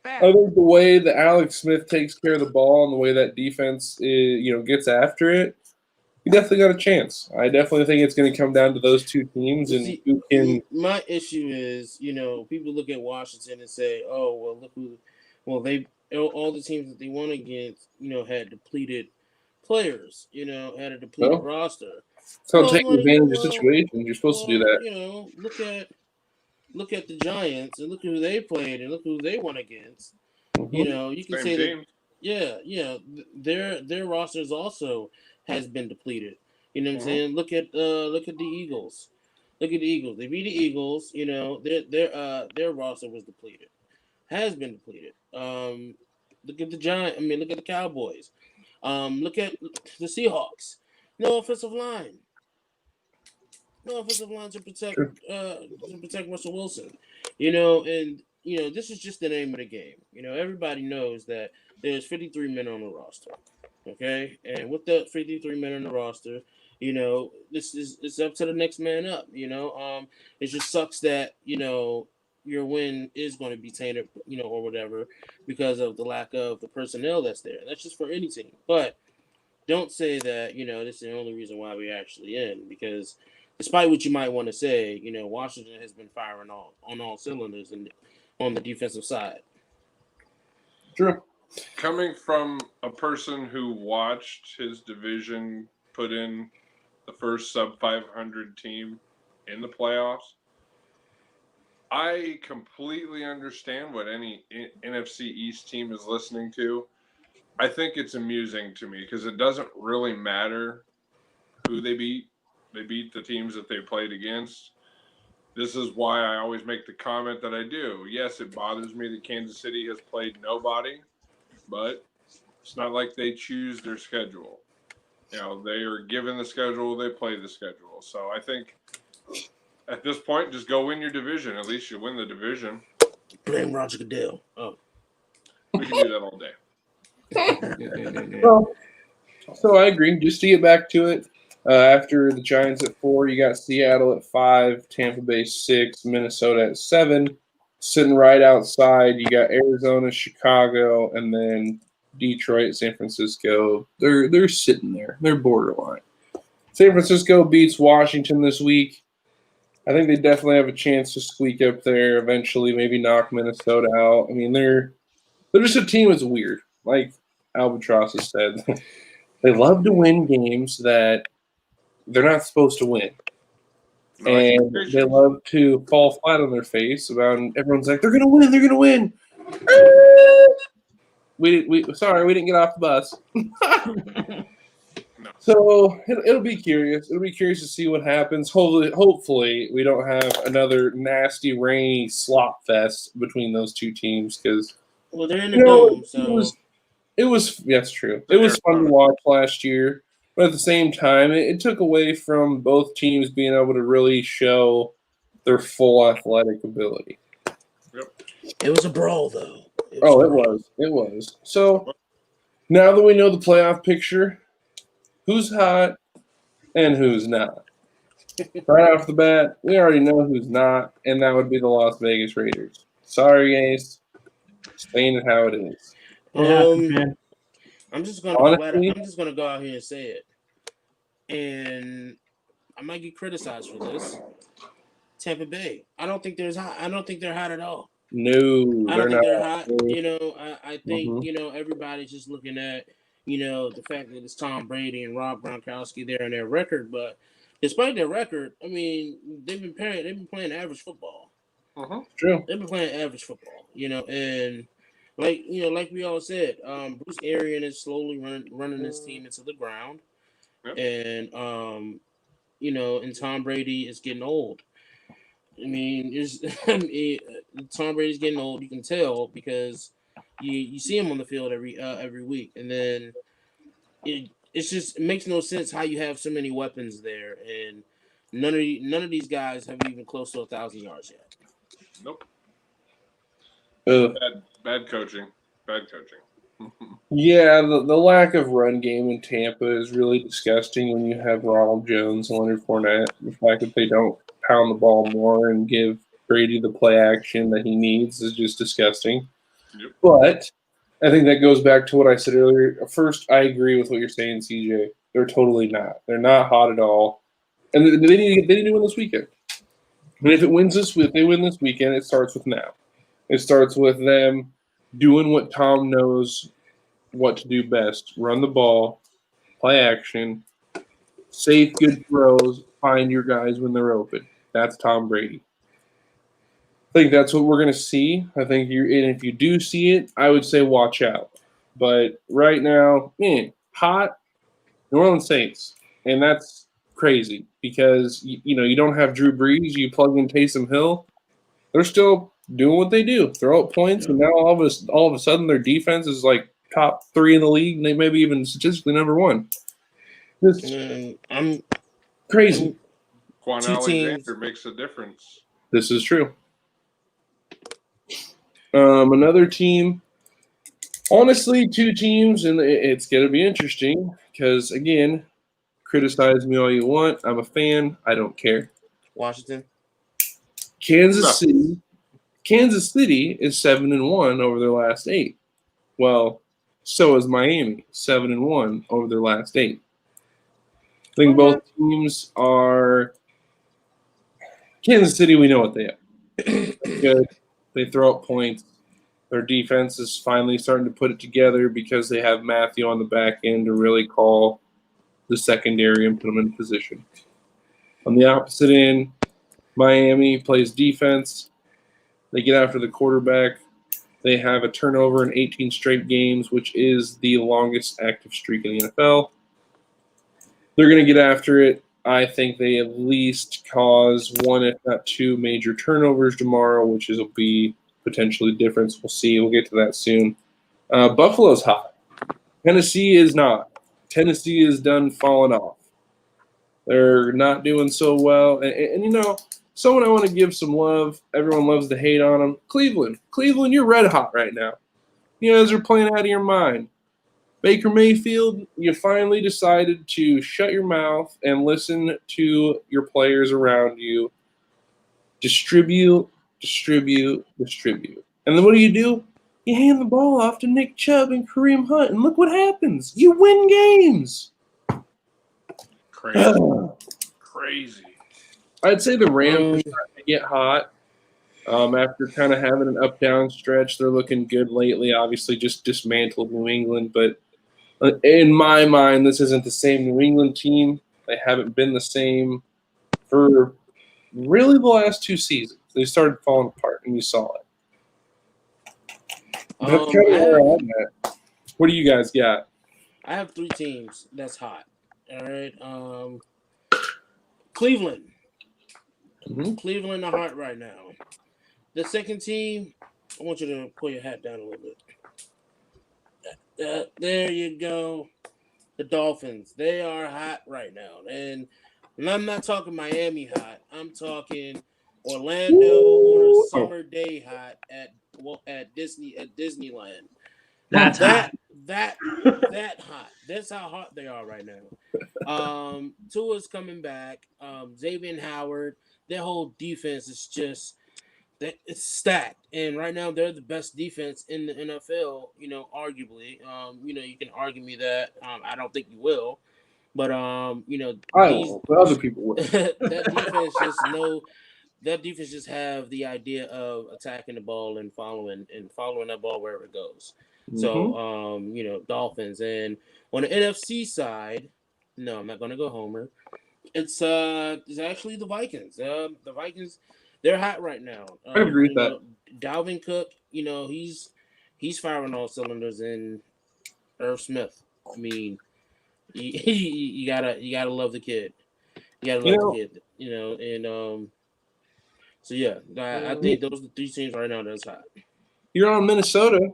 the way that Alex Smith takes care of the ball and the way that defense gets after it, you definitely got a chance. I definitely think it's going to come down to those two teams and who can. My issue is, people look at Washington and say, "Oh, well, look who." Well, all the teams that they won against, had depleted players. Had a depleted roster. So taking advantage of situations, you're supposed to do that. Look at the Giants and look who they played and look who they won against. Mm-hmm. You can say that. Yeah, their roster is also has been depleted. You know what I'm saying? Look at the Eagles. Look at the Eagles. They beat the Eagles. You know, their roster was depleted. Has been depleted. Look at the Giants. I mean, look at the Cowboys. Look at the Seahawks. No offensive line. No offensive line True. to protect Russell Wilson. You know, and this is just the name of the game. You know, everybody knows that there's 53 men on the roster. Okay, and with the 53 men on the roster, you know, it's up to the next man up. You know, it just sucks that your win is going to be tainted, or whatever, because of the lack of the personnel that's there. That's just for any team. But don't say that, this is the only reason why we're actually in, because despite what you might want to say, Washington has been firing on all cylinders and on the defensive side. True. Coming from a person who watched his division put in the first sub 500 team in the playoffs, I completely understand what any NFC East team is listening to. I think it's amusing to me because it doesn't really matter who they beat. They beat the teams that they played against. This is why I always make the comment that I do. Yes, it bothers me that Kansas City has played nobody, but it's not like they choose their schedule. They are given the schedule, they play the schedule. So I think at this point, just go win your division. At least you win the division. Blame Roger Goodell. Oh. We can do that all day. Well, so I agree. Just to get back to it, after the Giants at 4, you got Seattle at 5, Tampa Bay 6, Minnesota at 7. Sitting right outside, you got Arizona, Chicago, and then Detroit, San Francisco. They're sitting there. They're borderline. San Francisco beats Washington this week. I think they definitely have a chance to squeak up there eventually, maybe knock Minnesota out. I mean, they're just a team that's weird. Like Albatross has said, they love to win games that they're not supposed to win. No And they love to fall flat on their face about everyone's like, they're gonna win, they're gonna win. We sorry, we didn't get off the bus. No. So it'll be curious. It'll be curious to see what happens. Hopefully we don't have another nasty rainy slop fest between those two teams because well, they're in the dome, so it was that's true. It was fun to watch last year, but at the same time, it took away from both teams being able to really show their full athletic ability. Yep. It was a brawl, though. It was. So now that we know the playoff picture, who's hot and who's not? Right off the bat, we already know who's not, and that would be the Las Vegas Raiders. Sorry, Ace. Saying it how it is. I'm just gonna go out here and say it, and I might get criticized for this. Tampa Bay. I don't think they're hot at all. No, I don't think they're hot. I think everybody's just looking at the fact that it's Tom Brady and Rob Gronkowski there and their record, but despite their record, I mean they've been playing average football. True. They've been playing average football, and like we all said, Bruce Arians is slowly running his team into the ground, and and Tom Brady is getting old. I mean, Tom Brady's getting old. You can tell because you see him on the field every week, and then it makes no sense how you have so many weapons there, and none of these guys have even close to 1,000 yards yet. Nope. Bad coaching. Yeah, the lack of run game in Tampa is really disgusting when you have Ronald Jones and Leonard Fournette. The fact that they don't pound the ball more and give Brady the play action that he needs is just disgusting. Yep. But I think that goes back to what I said earlier. First, I agree with what you're saying, CJ. They're totally not. They're not hot at all. And they need to win this weekend. And if they win this weekend, it starts with now. It starts with them doing what Tom knows what to do best. Run the ball, play action, safe, good throws, find your guys when they're open. That's Tom Brady. I think that's what we're going to see. I think and if you do see it, I would say watch out. But right now, hot, New Orleans Saints, and that's crazy because you don't have Drew Brees. You plug in Taysom Hill, they're still doing what they do, throw up points, and now all of a sudden their defense is like top 3 in the league, and they maybe even statistically number 1. I'm crazy. Quan Two Alexander teams. makes a difference. This is true. Another team, honestly, 2 teams, and it's going to be interesting because, again, criticize me all you want. I'm a fan. I don't care. Washington. Kansas City is 7-1 over their last 8. Well, so is Miami, 7-1 over their last 8. I think both teams are Kansas City. We know what they are. Good. They throw up points. Their defense is finally starting to put it together because they have Matthew on the back end to really call the secondary and put them in position. On the opposite end, Miami plays defense. They get after the quarterback. They have a turnover in 18 straight games, which is the longest active streak in the NFL. They're going to get after it. I think they at least cause 1, if not 2, major turnovers tomorrow, which will be potentially difference. We'll see. We'll get to that soon. Buffalo's hot. Tennessee is not. Tennessee is done falling off. They're not doing so well. And someone I want to give some love. Everyone loves to hate on them. Cleveland. Cleveland, you're red hot right now. You guys are playing out of your mind. Baker Mayfield, you finally decided to shut your mouth and listen to your players around you. Distribute. And then what do? You hand the ball off to Nick Chubb and Kareem Hunt, and look what happens. You win games. Crazy. I'd say the Rams are starting to get hot. After kind of having an up-down stretch, they're looking good lately. Obviously, just dismantled New England, but in my mind, this isn't the same New England team. They haven't been the same for really the last 2 seasons. They started falling apart, and you saw it. That's kind of where I'm at. What do you guys got? I have 3 teams that's hot. All right. Cleveland. Mm-hmm. Cleveland are hot right now. The second team, I want you to pull your hat down a little bit. There you go. The Dolphins. They are hot right now. And I'm not talking Miami hot. I'm talking Orlando on a summer day hot at Disneyland. That's hot. That hot. That's how hot they are right now. Tua's coming back. Xavier Howard. Their whole defense is just it's stacked, and right now they're the best defense in the NFL. Arguably. You can argue me that. I don't think you will, but I won't, but other people will. That defense just have the idea of attacking the ball and following that ball wherever it goes. Mm-hmm. So, Dolphins. And on the NFC side, no, I'm not going to go homer. It's actually the Vikings. The Vikings, they're hot right now. I agree with that. Dalvin Cook, he's firing all cylinders, and Irv Smith. I mean, you gotta love the kid. You gotta love the kid. And so yeah, I think those are the 3 teams right now that's hot. You're on Minnesota,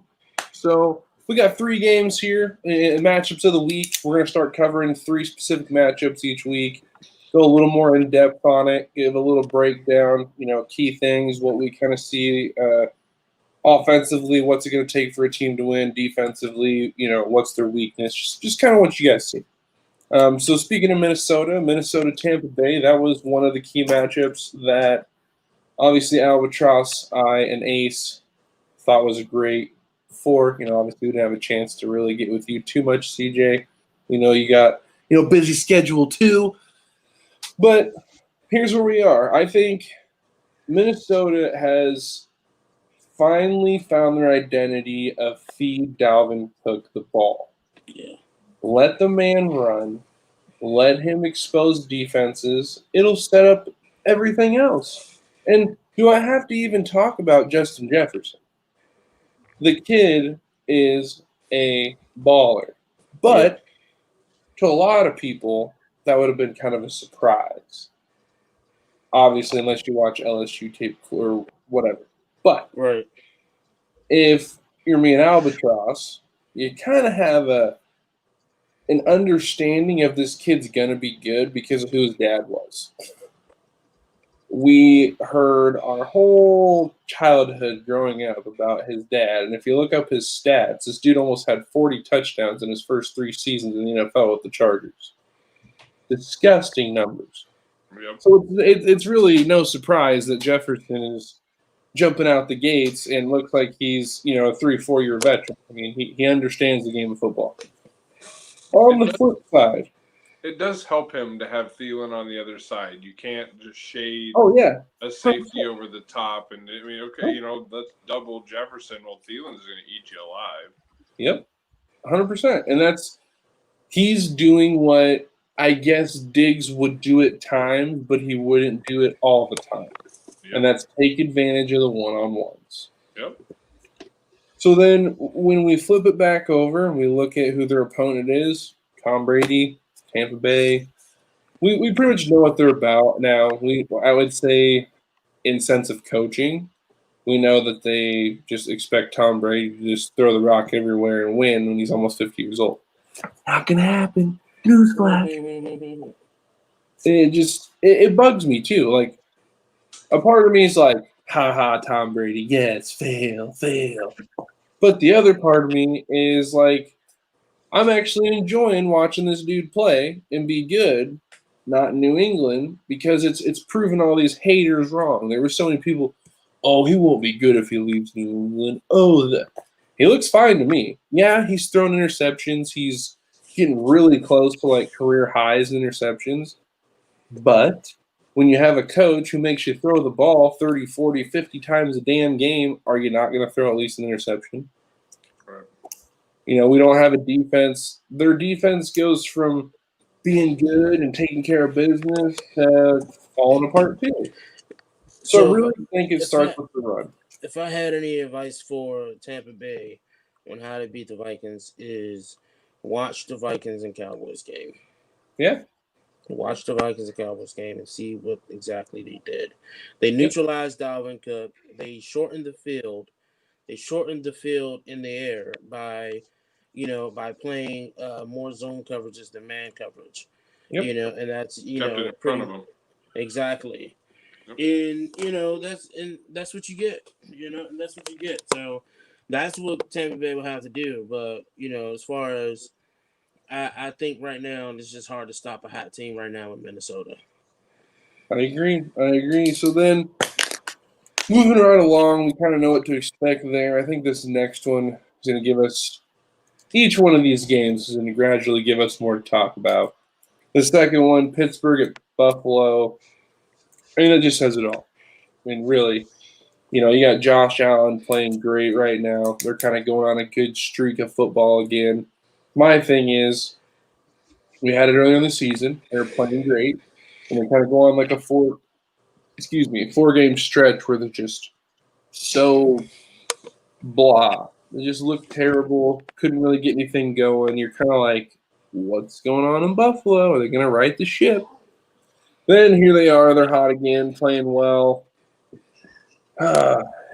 so we got 3 games here in matchups of the week. We're going to start covering 3 specific matchups each week. Go a little more in depth on it. Give a little breakdown. Key things, what we kind of see offensively. What's it going to take for a team to win? Defensively, what's their weakness? Just kind of what you guys see. So speaking of Minnesota Tampa Bay, that was one of the key matchups that obviously Albatross, I, and Ace thought was a great 4. Obviously we didn't have a chance to really get with you too much, CJ. You got busy schedule too. But here's where we are. I think Minnesota has finally found their identity of feed Dalvin Cook the ball. Yeah. Let the man run. Let him expose defenses. It'll set up everything else. And do I have to even talk about Justin Jefferson? The kid is a baller. But to a lot of people, that would have been kind of a surprise. Obviously, unless you watch LSU tape or whatever. But Right. if you're me and Albatross, you kind of have an understanding of this kid's gonna be good because of who his dad was. We heard our whole childhood growing up about his dad, and if you look up his stats, this dude almost had 40 touchdowns in his first 3 seasons in the NFL with the Chargers. Disgusting numbers. Yep. So it's really no surprise that Jefferson is jumping out the gates and looks like he's a 3-4 year veteran. I mean, he understands the game of football. On the flip side, It does help him to have Thielen on the other side. You can't just shade oh yeah, a safety over the top. And I mean, okay, let's double Jefferson. Well, Thielen's going to eat you alive. yep, 100%, and he's doing what I guess Diggs would do at times, but he wouldn't do it all the time. Yep. And that's take advantage of the one-on-ones. Yep. So then when we flip it back over and we look at who their opponent is, Tom Brady, Tampa Bay, we pretty much know what they're about now. I would say in sense of coaching, we know that they just expect Tom Brady to just throw the rock everywhere and win when he's almost 50 years old. Not going to happen. Newsflash. It bugs me too. Like, a part of me is like, ha ha, Tom Brady, yes, fail. But the other part of me is like, I'm actually enjoying watching this dude play and be good, not in New England, because it's proven all these haters wrong. There were so many people, oh, he won't be good if he leaves New England. He looks fine to me. Yeah, he's thrown interceptions. He's getting really close to like career highs in interceptions. But when you have a coach who makes you throw the ball 30, 40, 50 times a damn game, are you not going to throw at least an interception? Right. We don't have a defense. Their defense goes from being good and taking care of business to falling apart too. So I really think it starts with the run. If I had any advice for Tampa Bay on how to beat the Vikings, is watch the Vikings and Cowboys game. Yeah. Watch the Vikings and Cowboys game and see what exactly they did. They neutralized Dalvin Cook. They shortened the field. They shortened the field in the air by playing more zone coverages than man coverage. Yep. And that's Kept it in front of them. Exactly. Yep. And that's what you get. And that's what you get. So that's what Tampa Bay will have to do. But as far as I think right now it's just hard to stop a hot team right now in Minnesota. I agree. So then, moving right along, we kind of know what to expect there. I think this next one is going to give us each one of these games is going to gradually give us more to talk about. The second one, Pittsburgh at Buffalo. I mean, that just says it all. I mean, really, you got Josh Allen playing great right now. They're kind of going on a good streak of football again. My thing is, we had it earlier in the season. They're playing great, and they kind of go on like a 4-game stretch where they're just so blah. They just look terrible. Couldn't really get anything going. You're kind of like, what's going on in Buffalo? Are they going to right the ship? Then here they are. They're hot again, playing well.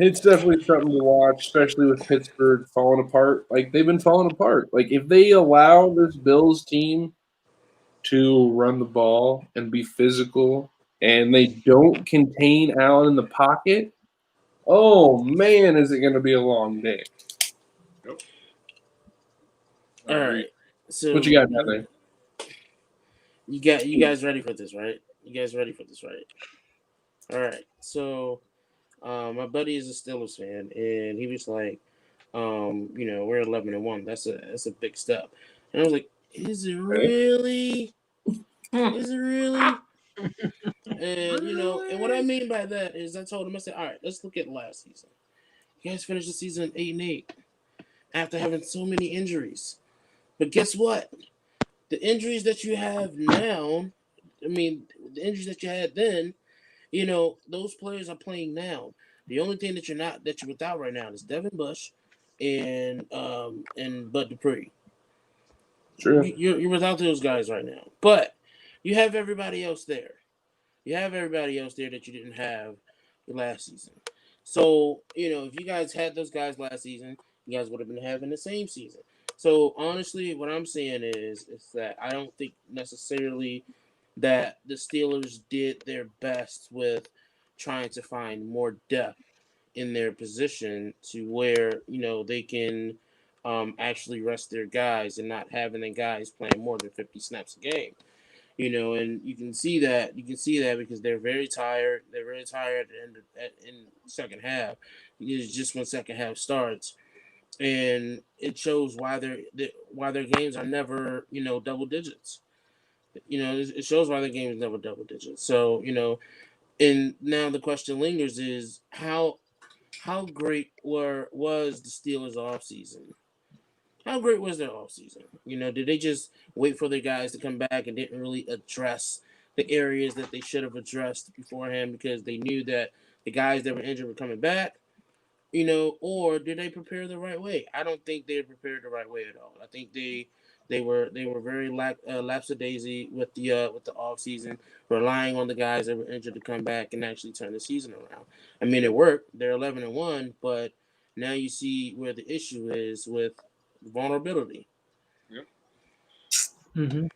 It's definitely something to watch, especially with Pittsburgh falling apart. Like, they've been falling apart. Like, if they allow this Bills team to run the ball and be physical and they don't contain Allen in the pocket, oh, man, is it going to be a long day. Yep. All right. So What you got down there? You guys ready for this, right? All right. So my buddy is a Steelers fan, and he was like, we're 11-1. That's a big step. And I was like, is it really? Is it really? And and what I mean by that is, I told him, I said, all right, let's look at last season. You guys finished the season 8-8 after having so many injuries. But guess what? The injuries that you have now, the injuries that you had then, those players are playing now. The only thing that you're without right now is Devin Bush and Bud Dupree. True. You're without those guys right now, but you have everybody else there. You have everybody else there that you didn't have last season. So, if you guys had those guys last season, you guys would have been having the same season. So, honestly, what I'm saying is that I don't think necessarily that the Steelers did their best with trying to find more depth in their position to where, they can actually rest their guys and not having the guys playing more than 50 snaps a game. And you can see that because they're very tired. They're very tired in second half. It's just when second half starts, and it shows why their games are never double digits. It shows why their game is never double digits. So and now the question lingers is how great was the Steelers offseason? How great was their offseason? Did they just wait for their guys to come back and didn't really address the areas that they should have addressed beforehand because they knew that the guys that were injured were coming back? Or did they prepare the right way? I don't think they prepared the right way at all. I think they were very lapsadaisy with the offseason, relying on the guys that were injured to come back and actually turn the season around. I mean, it worked. They're 11-1, but now you see where the issue is with vulnerability. Yep. Mm-hmm.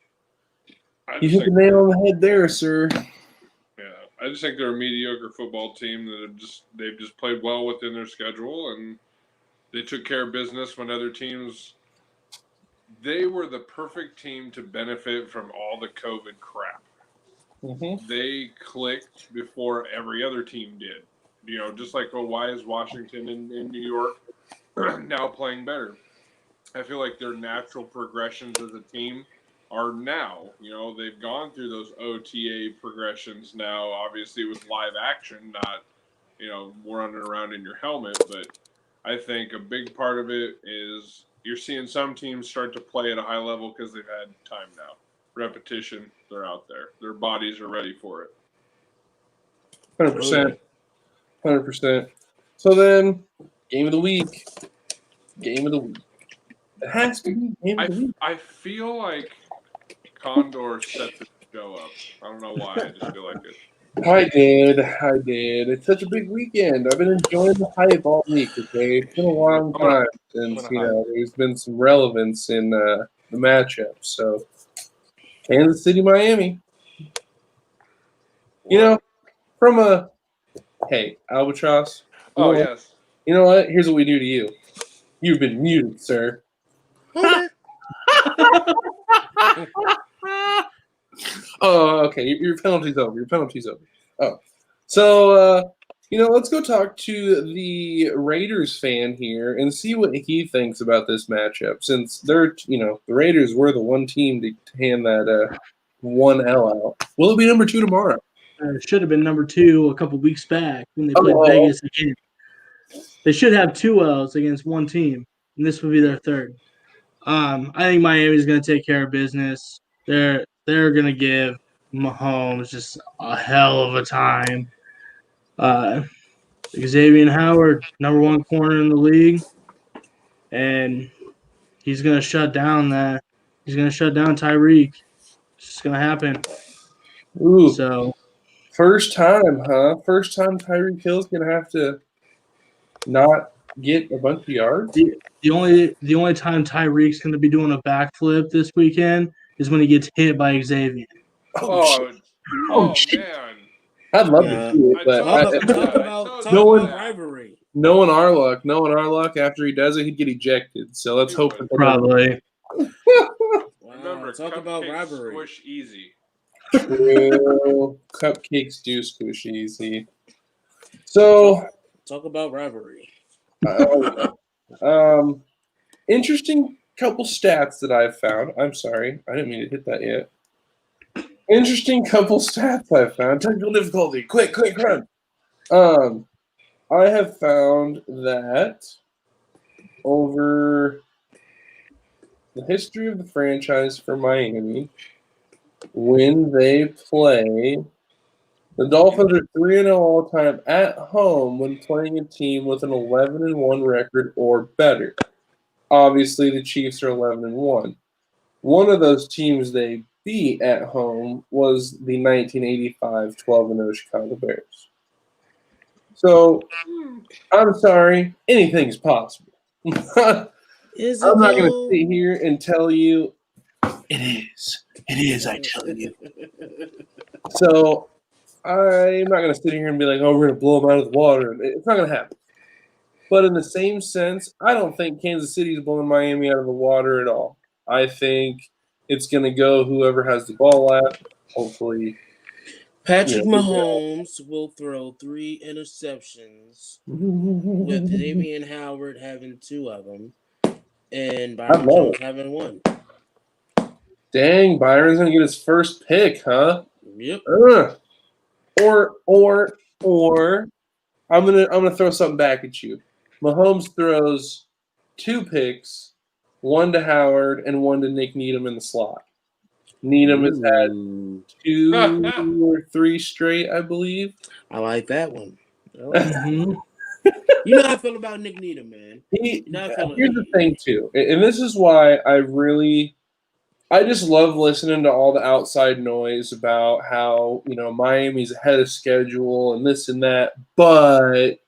You hit the nail on the head there, sir. Yeah, I just think they're a mediocre football team that they've just played well within their schedule, and they took care of business when other teams. They were the perfect team to benefit from all the COVID crap. Mm-hmm. They clicked before every other team did. Just like, why is Washington in New York now playing better? I feel like their natural progressions as a team are now. They've gone through those OTA progressions now, obviously with live action, not, running around in your helmet. But I think a big part of it is you're seeing some teams start to play at a high level because they've had time now. Repetition, they're out there. Their bodies are ready for it. 100%. 100%. So then, game of the week. Game of the week. It has to be game of the week. I feel like Condor set the show up. I don't know why. I just feel like it. I did. It's such a big weekend. I've been enjoying the hype all week, okay? It's been a long time since, there's been some relevance in the matchup. So, Kansas City, Miami. From a, hey, Albatross. Yes. You know what? Here's what we do to you. You've been muted, sir. Okay. Oh, okay. Your penalty's over. Oh. So, let's go talk to the Raiders fan here and see what he thinks about this matchup. Since they're, the Raiders were the one team to hand that 1L out. Will it be number 2 tomorrow? It should have been number 2 a couple weeks back when they played Vegas again. They should have 2 L's against one team, and this would be their third. I think Miami's going to take care of business. They're going to give Mahomes just a hell of a time. Xavier Howard, number 1 corner in the league, and he's going to shut down Tyreek. It's just going to happen. Ooh. So first time, huh? First time Tyreek Hill's going to have to not get a bunch of yards? The only time Tyreek's going to be doing a backflip this weekend is when he gets hit by Xavier. Oh man. I'd love to see it, but talk about rivalry. Knowing our luck, after he does it, he'd get ejected. So let's hope that probably. Remember, talk about rivalry. Squish easy. True. Cupcakes do squish easy. So talk about rivalry. Interesting couple stats that I've found. I'm sorry, I didn't mean to hit that yet. Interesting couple stats I've found. Technical difficulty. Quick, run. I have found that over the history of the franchise for Miami, when they play, the Dolphins are 3-0 all time at home when playing a team with an 11-1 record or better. Obviously, the Chiefs are 11-1. One of those teams they beat at home was the 1985 12-0 Chicago Bears. So, I'm sorry, anything's possible. I'm Is it not going to though? sit here and tell you it is. It is, I tell you. So, I'm not going to sit here and be like, oh, we're going to blow them out of the water. It's not going to happen. But in the same sense, I don't think Kansas City is blowing Miami out of the water at all. I think it's going to go whoever has the ball left. Hopefully, Patrick Mahomes will throw 3 interceptions with Xavier Howard having 2 of them and Byron love Jones having 1. Dang, Byron's going to get his first pick, huh? Yep. Or I'm gonna throw something back at you. Mahomes throws 2 picks, 1 to Howard and 1 to Nick Needham in the slot. Needham has had Ooh, 2 or 3 straight, I believe. I like that one. I like that. Mhm. You know how I feel about Nick Needham, man. Here's You know how I feel. the thing too, and this is why I just love listening to all the outside noise about how, Miami's ahead of schedule and this and that, but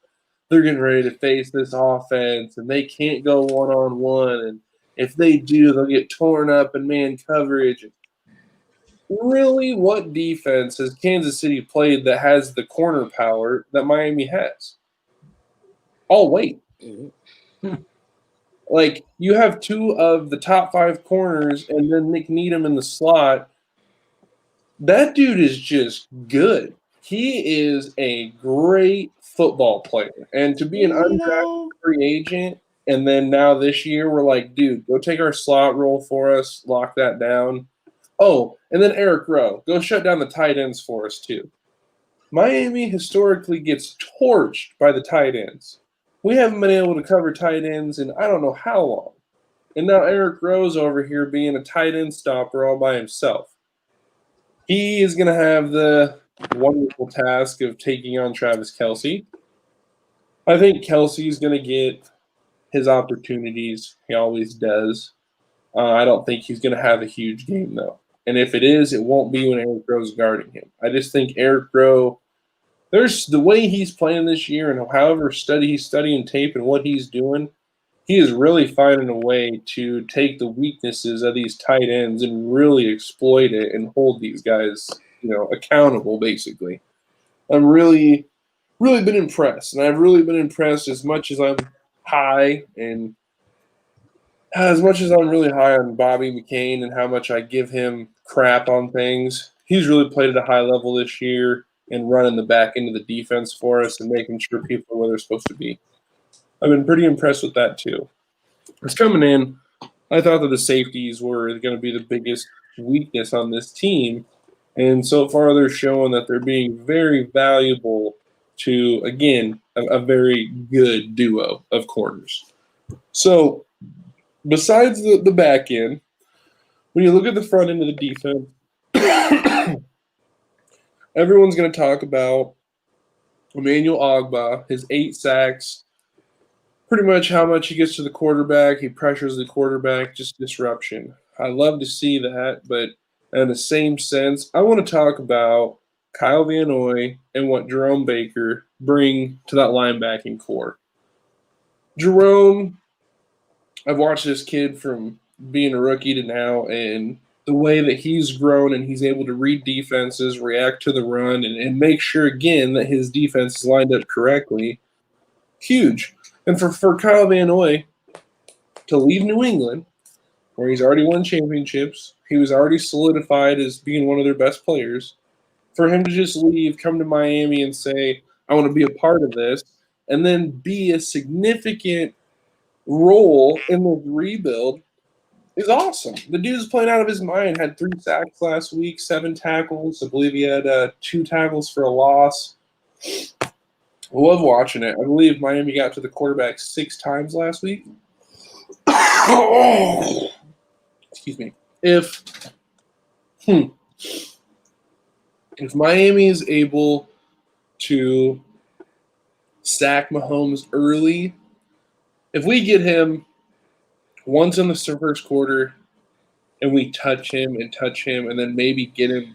they're getting ready to face this offense and they can't go one-on-one. And if they do, they'll get torn up in man coverage. Really, what defense has Kansas City played that has the corner power that Miami has? I'll wait. Like, you have 2 of the top 5 corners and then Nick Needham in the slot. That dude is just good. He is a great football player. And to be an undrafted free agent, and then now this year we're like, dude, go take our slot role for us, lock that down. Oh, and then Eric Rowe, go shut down the tight ends for us too. Miami historically gets torched by the tight ends. We haven't been able to cover tight ends in I don't know how long. And now Eric Rowe's over here being a tight end stopper all by himself. He is going to have the wonderful task of taking on Travis Kelce. I think Kelsey's going to get his opportunities. He always does. I don't think he's going to have a huge game, though. And if it is, it won't be when Eric Rowe's guarding him. I just think Eric Rowe, there's the way he's playing this year and however he's studying tape and what he's doing, he is really finding a way to take the weaknesses of these tight ends and really exploit it and hold these guys, accountable, basically. I'm really, really been impressed. And I've really been impressed as much as I'm high and as much as I'm really high on Bobby McCain and how much I give him crap on things. He's really played at a high level this year and running the back end of the defense for us and making sure people are where they're supposed to be. I've been pretty impressed with that too. It's coming in. I thought that the safeties were going to be the biggest weakness on this team. And so far, they're showing that they're being very valuable to, again, a very good duo of corners. So, besides the back end, when you look at the front end of the defense, everyone's going to talk about Emmanuel Ogbah, his 8 sacks, pretty much how much he gets to the quarterback. He pressures the quarterback, just disruption. I love to see that, but in the same sense, I want to talk about Kyle Van Noy and what Jerome Baker bring to that linebacking core. Jerome, I've watched this kid from being a rookie to now, and the way that he's grown and he's able to read defenses, react to the run, and make sure, again, that his defense is lined up correctly, huge. And for Kyle Van Noy to leave New England, where he's already won championships, he was already solidified as being one of their best players, for him to just leave, come to Miami and say, I want to be a part of this, and then be a significant role in the rebuild is awesome. The dude's playing out of his mind, had 3 sacks last week, 7 tackles. I believe he had 2 tackles for a loss. I love watching it. I believe Miami got to the quarterback 6 times last week. Excuse me. If Miami is able to sack Mahomes early, if we get him once in the first quarter, and we touch him, and then maybe get him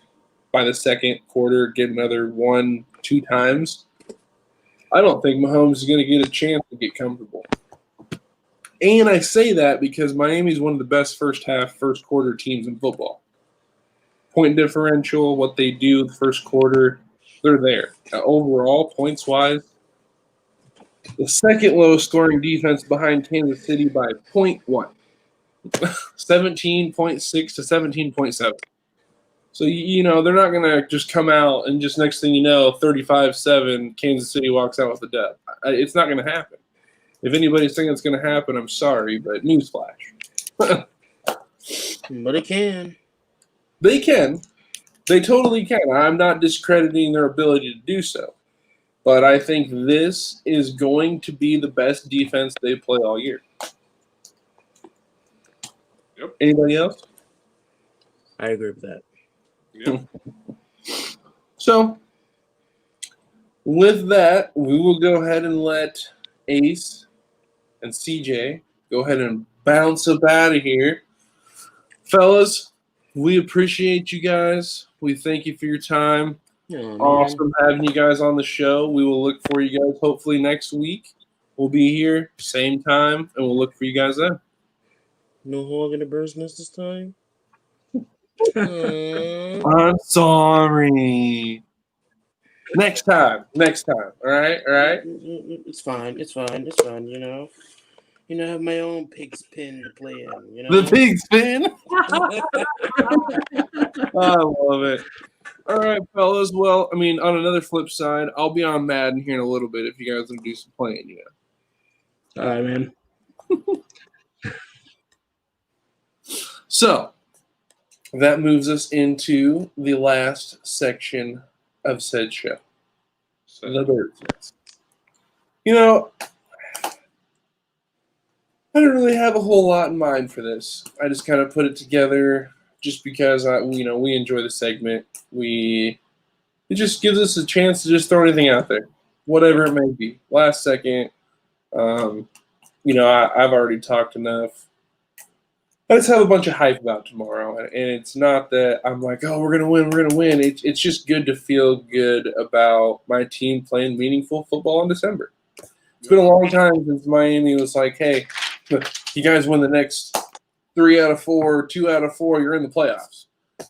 by the second quarter, get another 1-2 times, I don't think Mahomes is going to get a chance to get comfortable. And I say that because Miami's one of the best first quarter teams in football. Point differential, what they do the first quarter, they're there. Overall, points-wise, the second lowest scoring defense behind Kansas City by 0.1. 17.6 to 17.7. So, they're not going to just come out and just next thing you know, 35-7, Kansas City walks out with the dub. It's not going to happen. If anybody's thinking it's going to happen, I'm sorry, but newsflash. But it can. They can. They totally can. I'm not discrediting their ability to do so. But I think this is going to be the best defense they play all year. Yep. Anybody else? I agree with that. Yep. So, with that, we will go ahead and let Ace and CJ go ahead and bounce up out of here. Fellas, we appreciate you guys. We thank you for your time. Oh, Awesome having you guys on the show. We will look for you guys hopefully next week. We'll be here, same time, and we'll look for you guys then. No hog in the bird's nest this time? I'm sorry. Next time. All right. It's fine. I have my own pig's pin to play in, The pig spin. I love it. All right, fellas. Well, on another flip side, I'll be on Madden here in a little bit if you guys want to do some playing, All right, man. So, that moves us into the last section of said show. The Bird's Nest. I don't really have a whole lot in mind for this. I just kind of put it together just because we enjoy the segment. It just gives us a chance to just throw anything out there, whatever it may be. Last second, I've already talked enough. I just have a bunch of hype about tomorrow, and it's not that I'm like, oh, we're gonna win. It's just good to feel good about my team playing meaningful football in December. It's been a long time since Miami was like, hey, you guys win the next 3 out of 4, 2 out of 4, you're in the playoffs.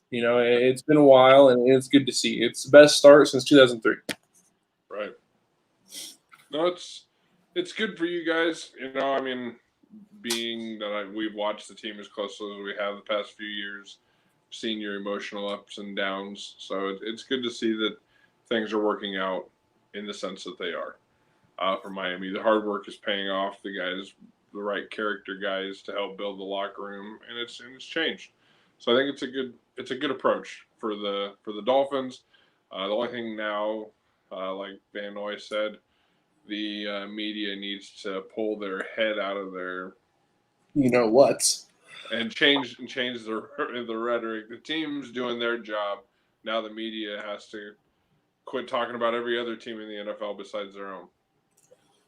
It's been a while, and it's good to see. It's the best start since 2003. Right. No, it's good for you guys. Being that we've watched the team as closely as we have the past few years, seen your emotional ups and downs. So it's good to see that things are working out in the sense that they are for Miami. The hard work is paying off. The guys, the right character guys to help build the locker room, and it's changed. So I think it's a good approach for the Dolphins. The only thing now, like Van Noy said, the media needs to pull their head out of their and change the rhetoric. The team's doing their job. Now the media has to quit talking about every other team in the NFL besides their own.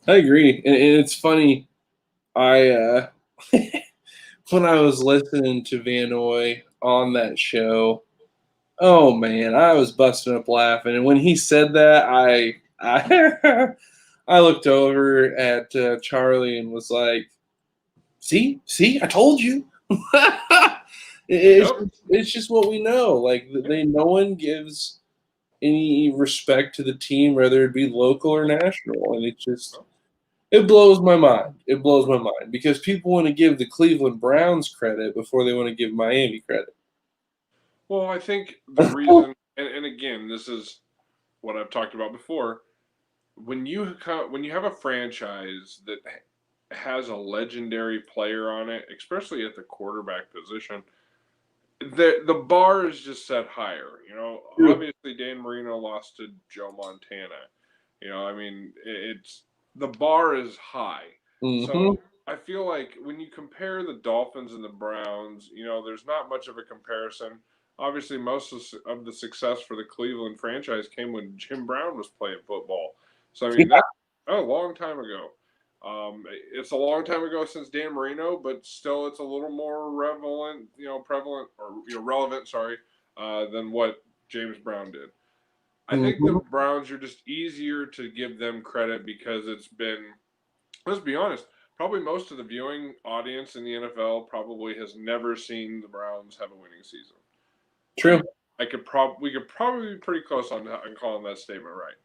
I agree, and it's funny. I when I was listening to Van Noy on that show, oh man, I was busting up laughing. And when he said that, I I looked over at Charlie and was like, "See, I told you." It's just what we know. Like no one gives any respect to the team, whether it be local or national, and it blows my mind. It blows my mind because people want to give the Cleveland Browns credit before they want to give Miami credit. Well, I think the reason, and again, this is what I've talked about before. When you have a franchise that has a legendary player on it, especially at the quarterback position, the bar is just set higher. Obviously Dan Marino lost to Joe Montana. It's the bar is high. Mm-hmm. So I feel like when you compare the Dolphins and the Browns, there's not much of a comparison. Obviously, most of the success for the Cleveland franchise came when Jim Brown was playing football. So that's a long time ago. It's a long time ago since Dan Marino, but still, it's a little more relevant. Sorry, than what James Brown did. I think the Browns are just easier to give them credit because it's been, let's be honest, probably most of the viewing audience in the NFL probably has never seen the Browns have a winning season. True. We could probably be pretty close on calling that statement right.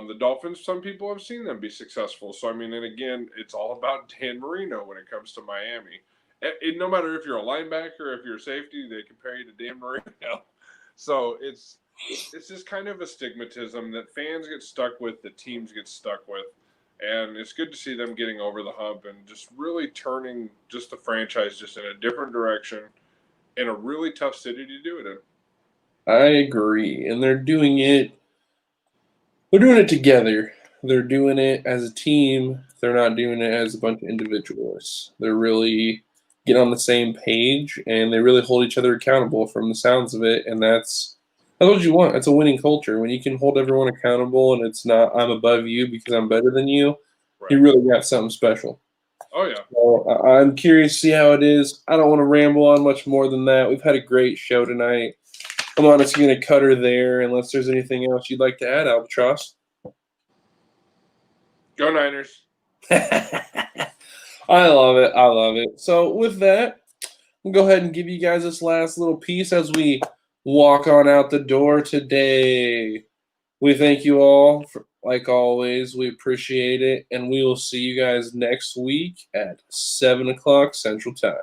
The Dolphins, some people have seen them be successful. So, I mean, and again, it's all about Dan Marino when it comes to Miami. No matter if you're a linebacker or if you're a safety, they compare you to Dan Marino. So it's just kind of a stigmatism that fans get stuck with, that teams get stuck with. And it's good to see them getting over the hump and just really turning just the franchise just in a different direction in a really tough city to do it in. I agree. And they're doing it together. They're doing it as a team. They're not doing it as a bunch of individualists. They're really getting on the same page, and they really hold each other accountable from the sounds of it. And that's what you want. That's a winning culture. When you can hold everyone accountable and it's not I'm above you because I'm better than you, Right. you really got something special. Oh, yeah. So I'm curious to see how it is. I don't want to ramble on much more than that. We've had a great show tonight. I'm honestly going to cut her there unless there's anything else you'd like to add, Albatross. Go Niners. I love it. I love it. So with that, we'll go ahead and give you guys this last little piece as we walk on out the door today. We thank you all, like always. We appreciate it, and we will see you guys next week at 7 o'clock Central Time.